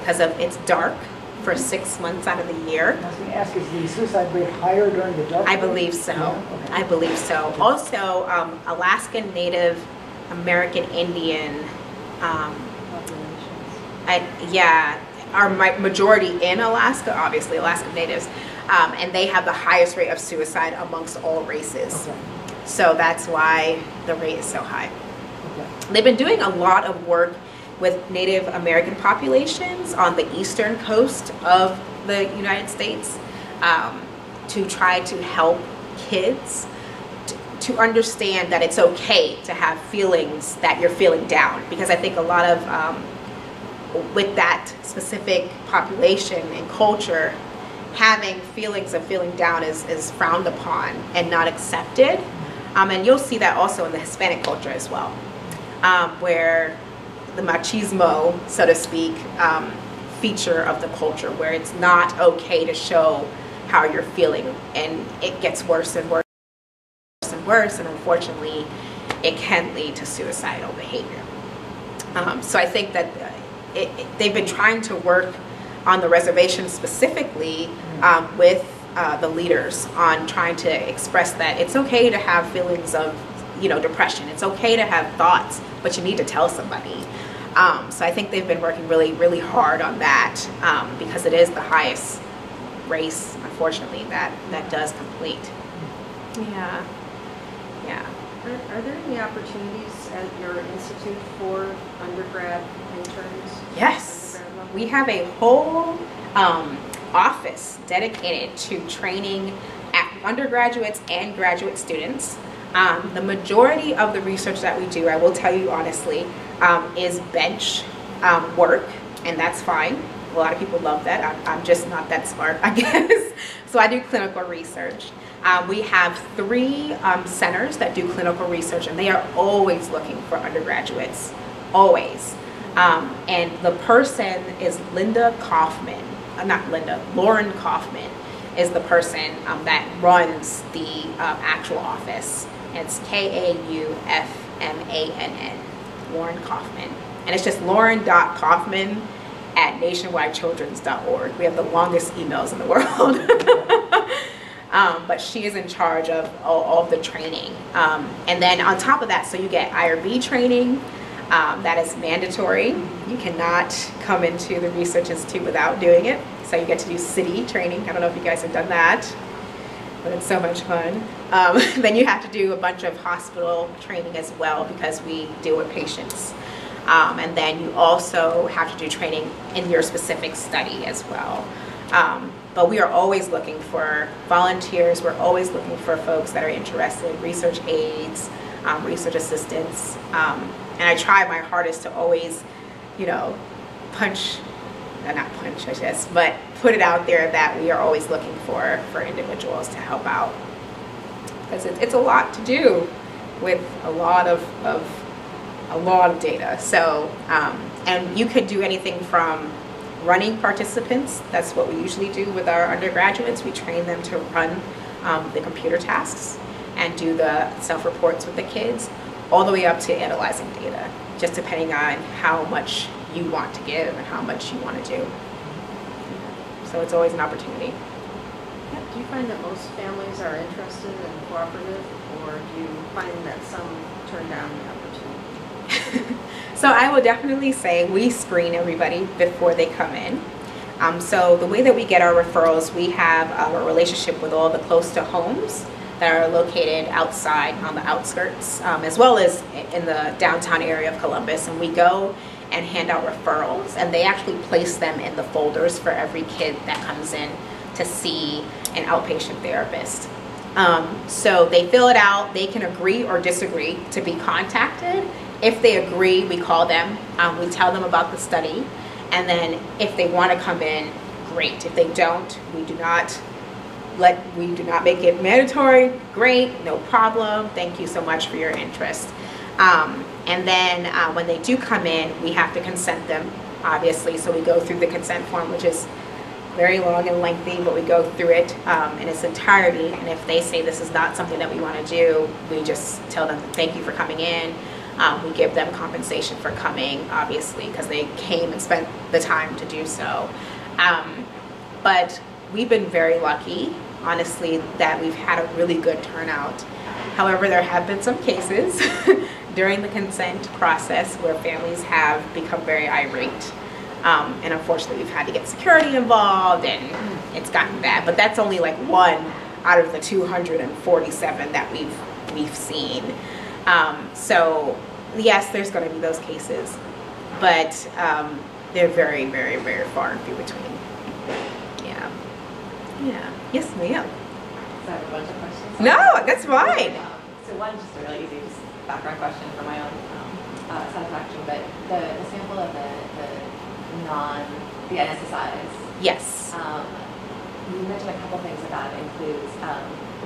because it's dark for 6 months out of the year. I was going to ask, is the suicide rate higher during the dark? I believe so. Yeah? Okay. I believe so. Also, Alaskan Native American Indian, are majority in Alaska, obviously, Alaskan Natives, and they have the highest rate of suicide amongst all races. Okay. So that's why the rate is so high. Okay. They've been doing a lot of work with Native American populations on the eastern coast of the United States to try to help kids to understand that it's okay to have feelings that you're feeling down. Because I think a lot of, with that specific population and culture, having feelings of feeling down is frowned upon and not accepted. And you'll see that also in the Hispanic culture as well, where the machismo, so to speak, feature of the culture, where it's not okay to show how you're feeling, and it gets worse and worse and worse, and unfortunately it can lead to suicidal behavior. So I think that they've been trying to work on the reservation specifically with the leaders on trying to express that it's okay to have feelings of, depression. It's okay to have thoughts, but you need to tell somebody. So I think they've been working really, really hard on that because it is the highest race, unfortunately, that does complete. Yeah. Are there any opportunities at your institute for undergrad interns? Yes. We have a whole office dedicated to training undergraduates and graduate students. The majority of the research that we do, I will tell you honestly, is bench work, and that's fine. A lot of people love that. I'm just not that smart, I guess. So I do clinical research. We have 3 centers that do clinical research, and they are always looking for undergraduates, always. And the person is Linda Kaufman, not Linda, Lauren Kaufman is the person that runs the actual office. It's Kaufmann, Lauren Kaufman. And it's just lauren.kaufman@nationwidechildrens.org. We have the longest emails in the world. But she is in charge of all of the training. And then on top of that, so you get IRB training. That is mandatory. You cannot come into the Research Institute without doing it. So you get to do city training. I don't know if you guys have done that, but it's so much fun. Then you have to do a bunch of hospital training as well because we deal with patients. And then you also have to do training in your specific study as well. But we are always looking for volunteers. We're always looking for folks that are interested, research aides, research assistants. And I try my hardest to always, not punch, I guess, but put it out there that we are always looking for individuals to help out. Because it's a lot to do with a lot of data. So, and you could do anything from running participants. That's what we usually do with our undergraduates. We train them to run the computer tasks and do the self-reports with the kids, all the way up to analyzing data, just depending on how much you want to give and how much you want to do. So it's always an opportunity. Do you find that most families are interested and cooperative, or do you find that some turn down the opportunity? So I will definitely say we screen everybody before they come in. So the way that we get our referrals, we have a relationship with all the close to homes that are located outside on the outskirts, as well as in the downtown area of Columbus. And we go and hand out referrals, and they actually place them in the folders for every kid that comes in to see an outpatient therapist. So they fill it out. They can agree or disagree to be contacted. If they agree, we call them. We tell them about the study. And then if they want to come in, great. If they don't, we do not make it mandatory. Great, no problem. Thank you so much for your interest. And then when they do come in, we have to consent them, obviously. So we go through the consent form, which is very long and lengthy, but we go through it in its entirety. And if they say this is not something that we want to do, we just tell them thank you for coming in. We give them compensation for coming, obviously, because they came and spent the time to do so. But we've been very lucky, honestly, that we've had a really good turnout. However, there have been some cases during the consent process where families have become very irate. And unfortunately, we've had to get security involved, and it's gotten bad. But that's only like 1 out of the 247 that we've seen. So yes, there's going to be those cases, but they're very, very, very far and few between. Yeah. Yes, ma'am. So I have a bunch of questions. No, that's fine. So one, just a really easy background question for my own satisfaction, but the sample of the NSSIs. Yes. You mentioned a couple things about it includes,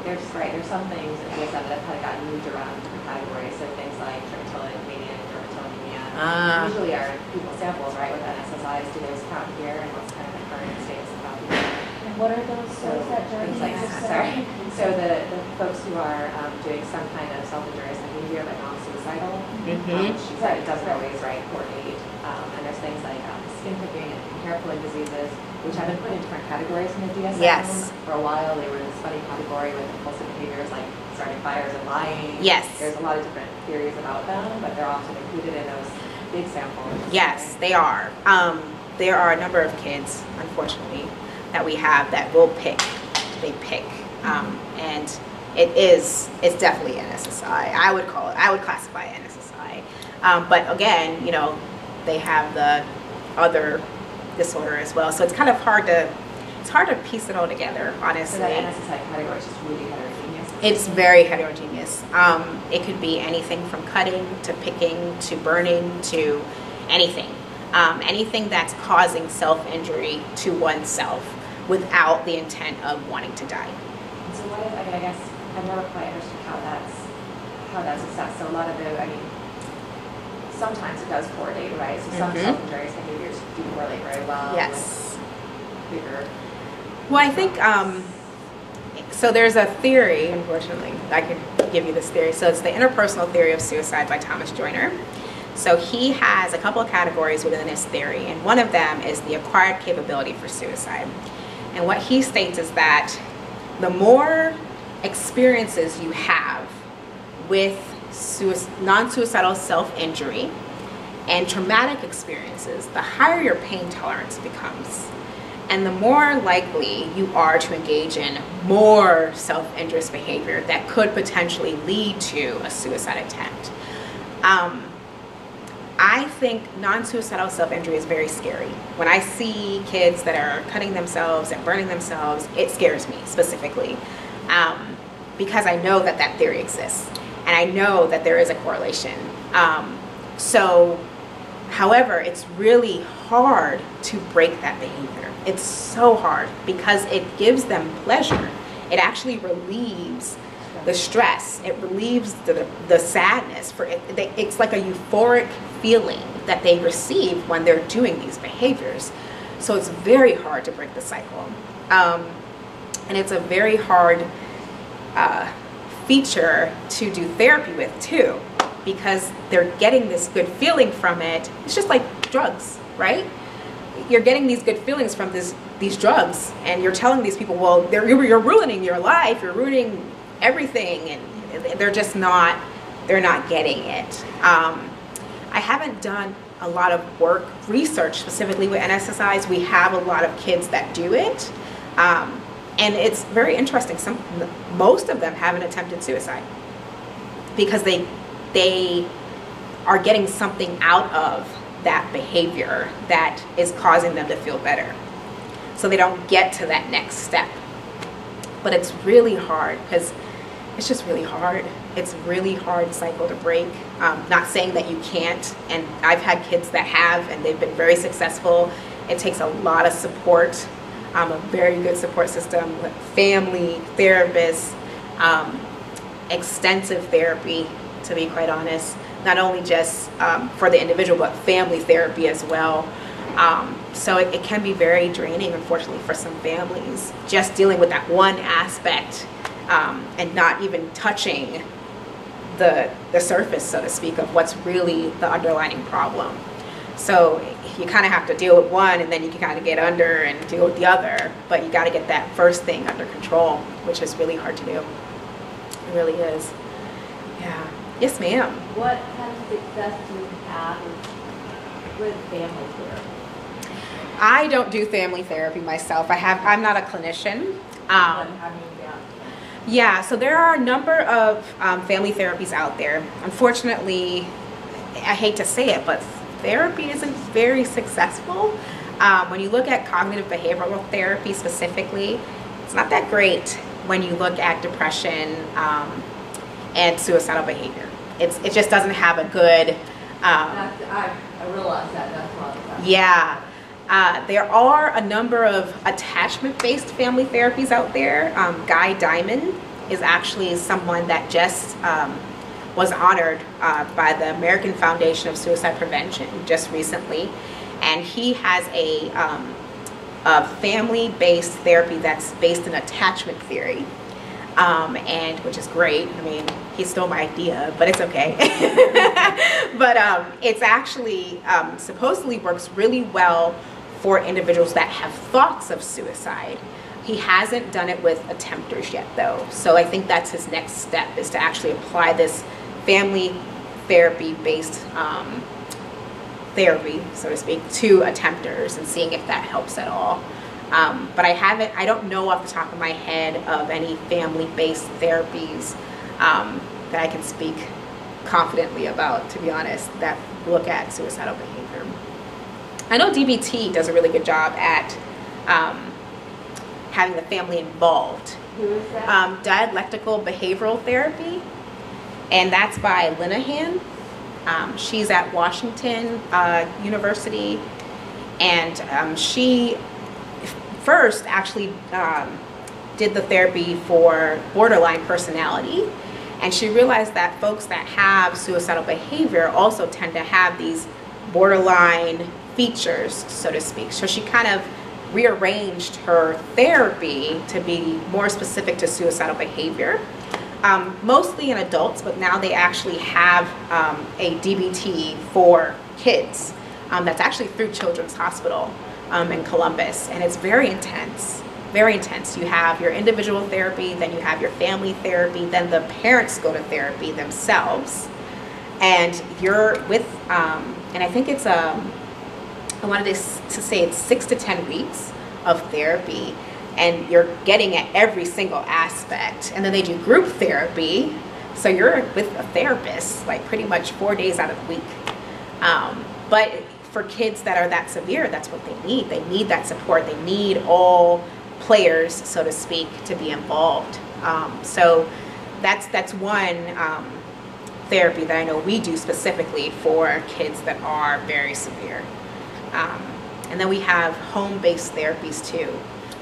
there's some things in DSM that have kind of gotten moved around in different categories, so things like dermatillomania and dermatillomania usually are people's samples, right, with NSSIs. Do those count here, and what's kind of the current status of how people? And what are those? So things like, sorry. So the folks who are doing some kind of self-injurious behavior but non-suicidal, she said it doesn't always coordinate. And there's things like skin picking and hair pulling diseases, which have been put in different categories in the DSM. Yes. For a while, they were in this funny category with impulsive behaviors like starting fires and lying. Yes. There's a lot of different theories about them, but they're often included in those big samples. Yes, they are. There are a number of kids, unfortunately, that we have that will pick. They pick, and it's definitely NSSI. I would classify it NSSI. But again, they have the other disorder as well, so it's kind of hard to piece it all together, honestly. So that NSSI category is just really heterogeneous. It's very heterogeneous. It could be anything from cutting to picking to burning to anything. Anything that's causing self-injury to oneself without the intent of wanting to die. So what of, I mean, I guess I've never quite understood how that's assessed. So a lot of it, I mean, sometimes it does correlate, right? So some self-injurious behaviors do correlate very well. Yes. With bigger. Well, I think, so there's a theory, unfortunately, I could give you this theory. So it's the interpersonal theory of suicide by Thomas Joyner. So he has a couple of categories within this theory, and one of them is the acquired capability for suicide. And what he states is that the more experiences you have with non-suicidal self-injury and traumatic experiences, the higher your pain tolerance becomes. And the more likely you are to engage in more self-injurious behavior that could potentially lead to a suicide attempt. I think non-suicidal self-injury is very scary. When I see kids that are cutting themselves and burning themselves, it scares me specifically, because I know that that theory exists, and I know that there is a correlation. However, it's really hard to break that behavior. It's so hard because it gives them pleasure. It actually relieves the stress. It relieves the sadness. It's like a euphoric feeling that they receive when they're doing these behaviors. So it's very hard to break the cycle. And it's a very hard feature to do therapy with too, because they're getting this good feeling from it. It's just like drugs, right? You're getting these good feelings from these drugs, and you're telling these people, well, you're ruining your life, you're ruining everything, and they're just not, they're not getting it. I haven't done a lot of research specifically with NSSIs. We have a lot of kids that do it, and it's very interesting. Most of them haven't attempted suicide because they are getting something out of that behavior that is causing them to feel better. So they don't get to that next step. But it's really hard because it's just really hard. It's a really hard cycle to break. Not saying that you can't, and I've had kids that have, and they've been very successful. It takes a lot of support, a very good support system with family, therapists, extensive therapy, to be quite honest. Not only just for the individual, but family therapy as well. So it can be very draining, unfortunately, for some families, just dealing with that one aspect and not even touching the surface, so to speak, of what's really the underlying problem. So you kind of have to deal with one, and then you can kind of get under and deal with the other, but you got to get that first thing under control, which is really hard to do. It really is. Yeah. Yes, ma'am. What kind of success do you have with family therapy? I don't do family therapy myself. I'm not a clinician. Yeah, so there are a number of family therapies out there. Unfortunately, I hate to say it, but therapy isn't very successful. When you look at cognitive behavioral therapy specifically, it's not that great when you look at depression and suicidal behavior. It just doesn't have a good... I realize that, that's why. Yeah. There are a number of attachment-based family therapies out there. Guy Diamond is actually someone that just was honored by the American Foundation of Suicide Prevention just recently. And he has a family-based therapy that's based in attachment theory. And which is great. I mean, he stole my idea, but it's okay. But it's actually supposedly works really well for individuals that have thoughts of suicide. He hasn't done it with attempters yet, though. So I think that's his next step, is to actually apply this family therapy-based therapy, so to speak, to attempters and seeing if that helps at all. But I don't know off the top of my head of any family-based therapies that I can speak confidently about, to be honest, that look at suicidal behavior. I know DBT does a really good job at having the family involved. Who is that? Dialectical behavioral therapy, and that's by Linehan. She's at Washington University, and she first actually did the therapy for borderline personality, and she realized that folks that have suicidal behavior also tend to have these borderline features, so to speak. So she kind of rearranged her therapy to be more specific to suicidal behavior, mostly in adults, but now they actually have a DBT for kids that's actually through Children's Hospital in Columbus, and it's very intense. Very intense. You have your individual therapy, then you have your family therapy, then the parents go to therapy themselves, and you're with, and I think it's, I wanted to say it's 6 to 10 weeks of therapy, and you're getting at every single aspect. And then they do group therapy, so you're with a therapist like pretty much 4 days out of the week. But for kids that are that severe, that's what they need. They need that support. They need all players, so to speak, to be involved. So that's one therapy that I know we do specifically for kids that are very severe. And then we have home-based therapies too,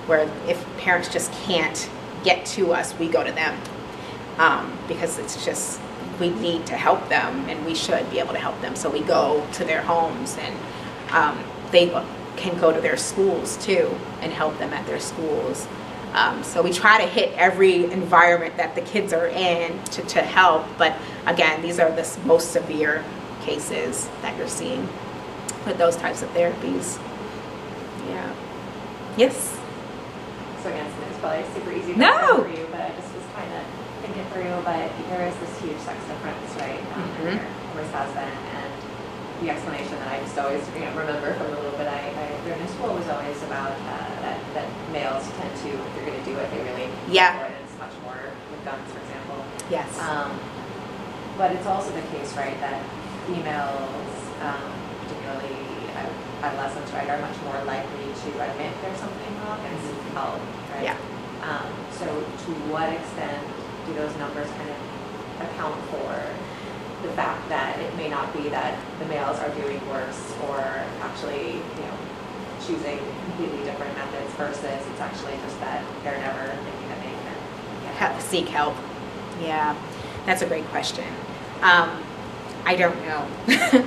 where if parents just can't get to us, we go to them, because it's just, we need to help them, and we should be able to help them. So we go to their homes, and they can go to their schools too and help them at their schools. So we try to hit every environment that the kids are in to help. But again, these are the most severe cases that you're seeing with those types of therapies. Yeah. Yes? So again, it's probably super easy to No. for you, but I just was kind of thinking through, but there is this huge sex difference, right? Mhm. There always has been, and the explanation that I just always remember from the little bit I learned in school was always about that males tend to, if they're going to do it, they really Yeah. go for it. It's much more with guns, for example. Yes. But it's also the case, right, that females, particularly adolescents, right, are much more likely to admit there's something wrong and seek help, right? Yeah. So to what extent do those numbers kind of account for the fact that it may not be that the males are doing worse or actually, choosing completely different methods versus it's actually just that they're never thinking that they can get help? Seek help. Yeah, that's a great question. I don't know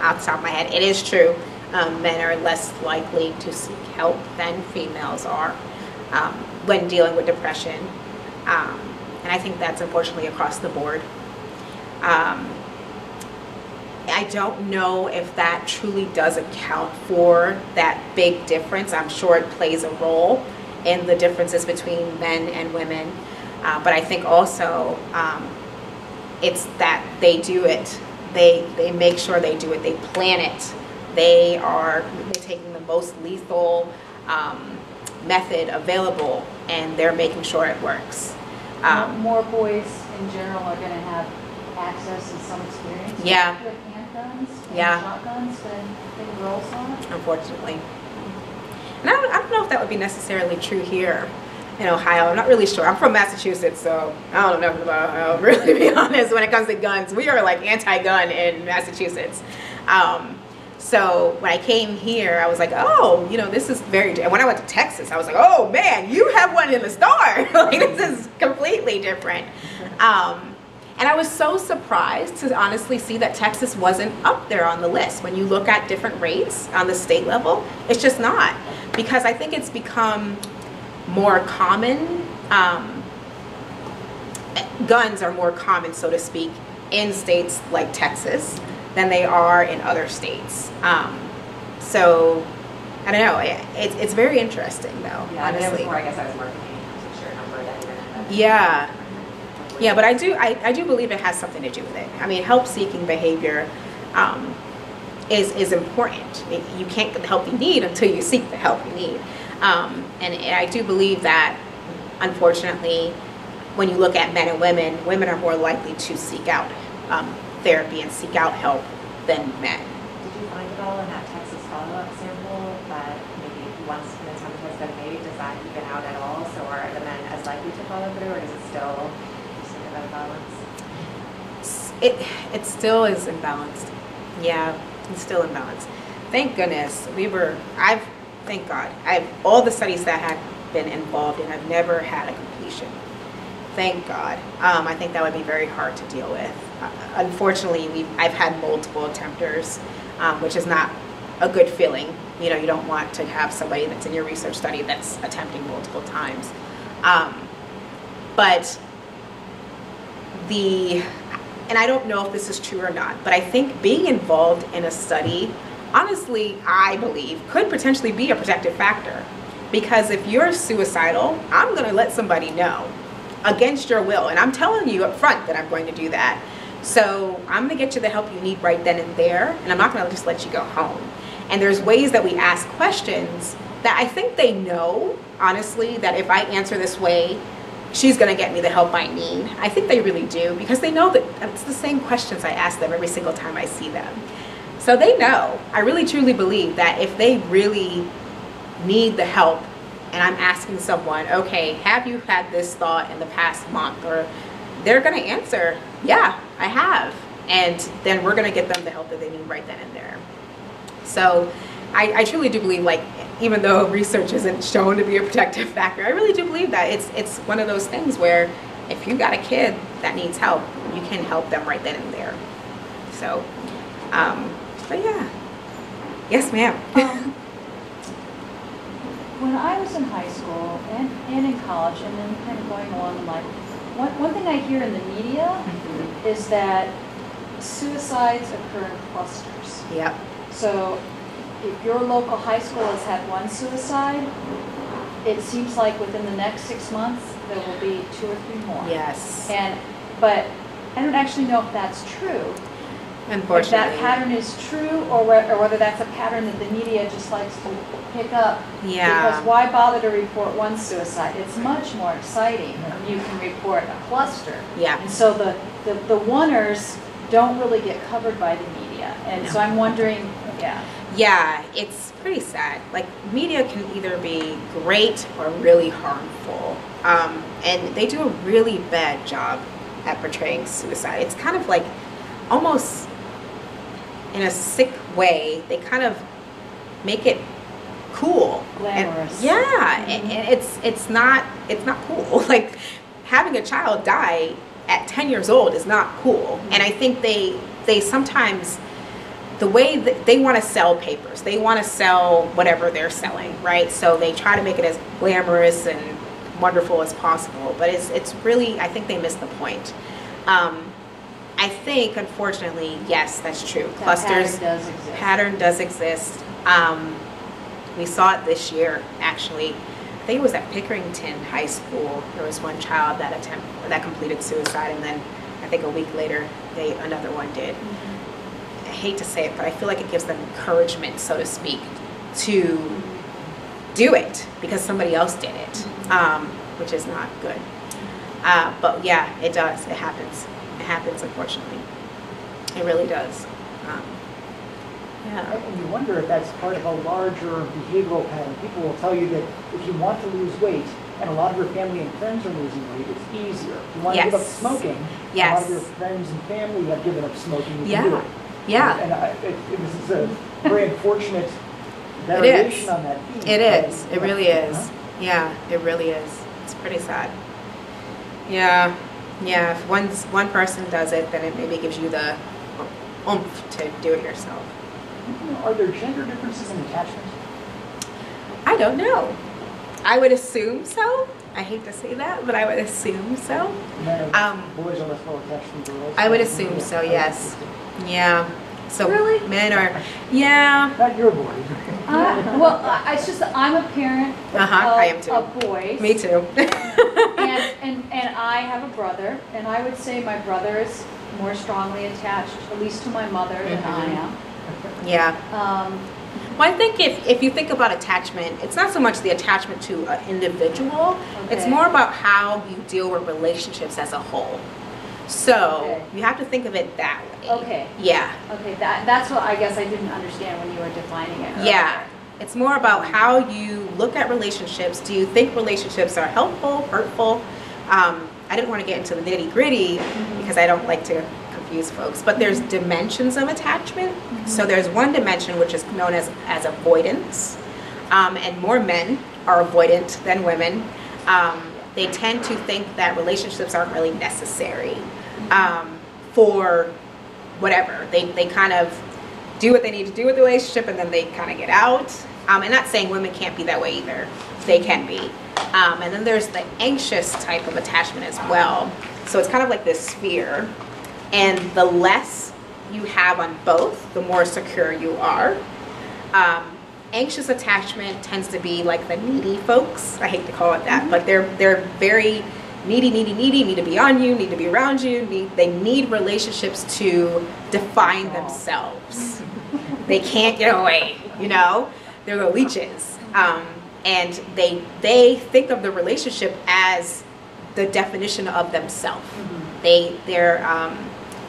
off the top of my head. It is true. Men are less likely to seek help than females are when dealing with depression. And I think that's unfortunately across the board. I don't know if that truly does account for that big difference. I'm sure it plays a role in the differences between men and women. But I think also it's that they do it. They make sure they do it. They plan it. They're taking the most lethal method available, and they're making sure it works. More boys in general are going to have access and some experience Yeah. with handguns and Yeah. shotguns than girls are. Unfortunately. And I don't know if that would be necessarily true here in Ohio. I'm not really sure. I'm from Massachusetts, so I don't know about Ohio, really, to be honest. When it comes to guns, we are like anti-gun in Massachusetts. So when I came here, I was like, oh, this is very, and when I went to Texas, I was like, oh man, you have one in the store. Like, this is completely different. And I was so surprised to honestly see that Texas wasn't up there on the list. When you look at different rates on the state level, it's just not. Because I think it's become more common, guns are more common, so to speak, in states like Texas than they are in other states. So, I don't know, it's very interesting though, Yeah, honestly. before I guess I was more thinking a sheer number than even Yeah. Yeah, but I do believe it has something to do with it. I mean, help-seeking behavior is important. You can't get the help you need until you seek the help you need. And I do believe that, unfortunately, when you look at men and women are more likely to seek out therapy and seek out help than men. Did you find it all in that Texas follow-up sample that maybe once an attempt has been made, does that even out at all? So are the men as likely to follow through, or is it still just sort of imbalance? It still is imbalanced. Yeah, it's still imbalanced. Thank goodness thank God. All the studies that been involved in have never had a completion. Thank God. I think that would be very hard to deal with. Unfortunately, I've had multiple attempters, which is not a good feeling. You know, you don't want to have somebody that's in your research study that's attempting multiple times. And I don't know if this is true or not, but I think being involved in a study, honestly, I believe, could potentially be a protective factor. Because if you're suicidal, I'm going to let somebody know against your will. And I'm telling you up front that I'm going to do that. So I'm going to get you the help you need right then and there. And I'm not going to just let you go home. And there's ways that we ask questions that I think they know, honestly, that if I answer this way, she's going to get me the help I need. I think they really do, because they know that it's the same questions I ask them every single time I see them. So they know. I really truly believe that if they really need the help and I'm asking someone, okay, have you had this thought in the past month? Or they're going to answer, yeah, I have. And then we're going to get them the help that they need right then and there. So I truly do believe, like, even though research isn't shown to be a protective factor, I really do believe that it's one of those things where if you've got a kid that needs help, you can help them right then and there. So, but yeah. Yes, ma'am. When I was in high school and in college and then kind of going along in life, one thing I hear in the media is that suicides occur in clusters. Yep. So if your local high school has had one suicide, it seems like within the next 6 months, there will be 2 or 3 more. Yes. But I don't actually know if that's true. Unfortunately. If that pattern is true, or whether that's a pattern that the media just likes to pick up. Yeah. Because why bother to report one suicide? It's much more exciting when you can report a cluster. Yeah. And so the oneers don't really get covered by the media. And so I'm wondering, yeah. Yeah, it's pretty sad. Like, media can either be great or really harmful. And they do a really bad job at portraying suicide. It's kind of like almost in a sick way, they kind of make it cool. Glamorous. And, yeah, and it's not cool. Like, having a child die at 10 years old is not cool. And I think they sometimes, the way that they want to sell papers, they want to sell whatever they're selling, right? So they try to make it as glamorous and wonderful as possible, but it's really, I think they miss the point. I think, unfortunately, yes, that's true. That Clusters, pattern does exist. We saw it this year, actually. I think it was at Pickerington High School. There was one child that completed suicide, and then I think a week later, another one did. I hate to say it, but I feel like it gives them encouragement, so to speak, to do it because somebody else did it, which is not good. But yeah, it does. It happens. It happens, unfortunately. It really does. Yeah. And you wonder if that's part of a larger behavioral pattern. People will tell you that if you want to lose weight, and a lot of your family and friends are losing weight, it's easier. If you want to give up smoking, a lot of your friends and family have given up smoking. You can do it. Yeah. And it was a very unfortunate variation on that theme. It is. It really is. Yeah, it really is. It's pretty sad. Yeah. Yeah, if one person does it, then it maybe gives you the oomph to do it yourself. Are there gender differences in attachment? I don't know. I would assume so. I hate to say that, but I would assume so. Boys are less well attached than girls. I would assume so, yes. Yeah. So Really? men are, yeah. Not your boy. Well, it's just that I'm a parent I am too. of boys. Me too. And I have a brother, and I would say my brother is more strongly attached, at least to my mother, than I am. Yeah. Well, I think if you think about attachment, it's not so much the attachment to an individual. It's more about how you deal with relationships as a whole. So you have to think of it that way. Okay. Yeah. Okay, that's what I guess I didn't understand when you were defining it. Yeah. It's more about how you look at relationships. Do you think relationships are helpful, hurtful? I didn't want to get into the nitty gritty because I don't like to confuse folks, but there's dimensions of attachment. So there's one dimension which is known as avoidance. and more men are avoidant than women. They tend to think that relationships aren't really necessary for whatever. They kind of do what they need to do with the relationship, and then they kind of get out. And not saying women can't be that way either. They can be. And then there's the anxious type of attachment as well. So it's kind of like this sphere. And the less you have on both, the more secure you are. Anxious attachment tends to be like the needy folks. I hate to call it that, but they're very needy, need to be on you, need to be around you. They need relationships to define themselves. They can't get away, you know? They're the leeches. And they think of the relationship as the definition of themselves. They're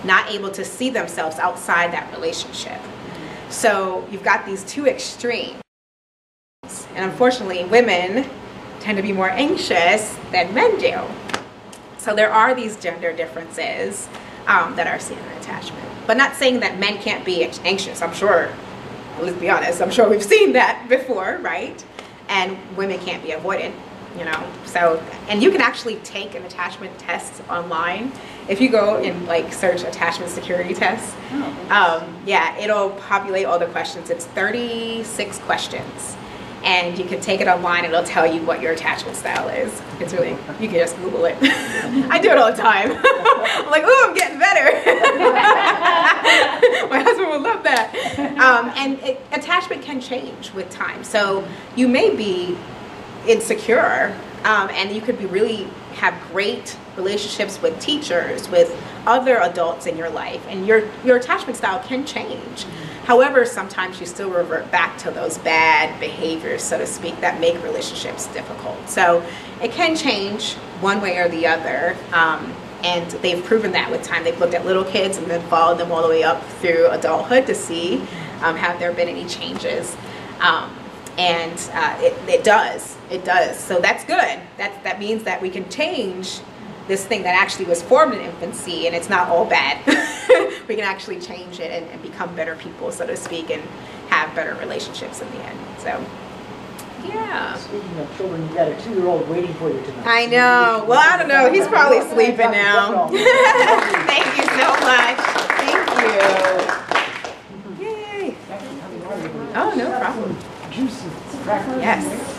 not able to see themselves outside that relationship. So you've got these two extremes. And unfortunately, women tend to be more anxious than men do. So there are these gender differences that are seen in attachment. But not saying that men can't be anxious. I'm sure, let's be honest, I'm sure we've seen that before, right? And women can't be avoidant, you know? So, and you can actually take an attachment test online. If you go and like search attachment security tests, yeah, it'll populate all the questions. It's 36 questions. And you can take it online and it'll tell you what your attachment style is. It's really, you can just Google it. I do it all the time. I'm like, ooh, I'm getting better. My husband would love that. And attachment can change with time. So you may be insecure and you could be really have great relationships with teachers, with other adults in your life, and your attachment style can change. However, sometimes you still revert back to those bad behaviors, so to speak, that make relationships difficult. So it can change one way or the other, and they've proven that with time. They've looked at little kids and then followed them all the way up through adulthood to see have there been any changes. And it does. So that's good. That means that we can change this thing that actually was formed in infancy, and it's not all bad. We can actually change it and become better people, so to speak, and have better relationships in the end. So, yeah. Speaking of children, you got a 2-year-old waiting for you tonight. I know. Well, I don't know. He's probably sleeping now. Thank you so much. Thank you. Yay. Oh, no problem. Juicy crackers. Yes.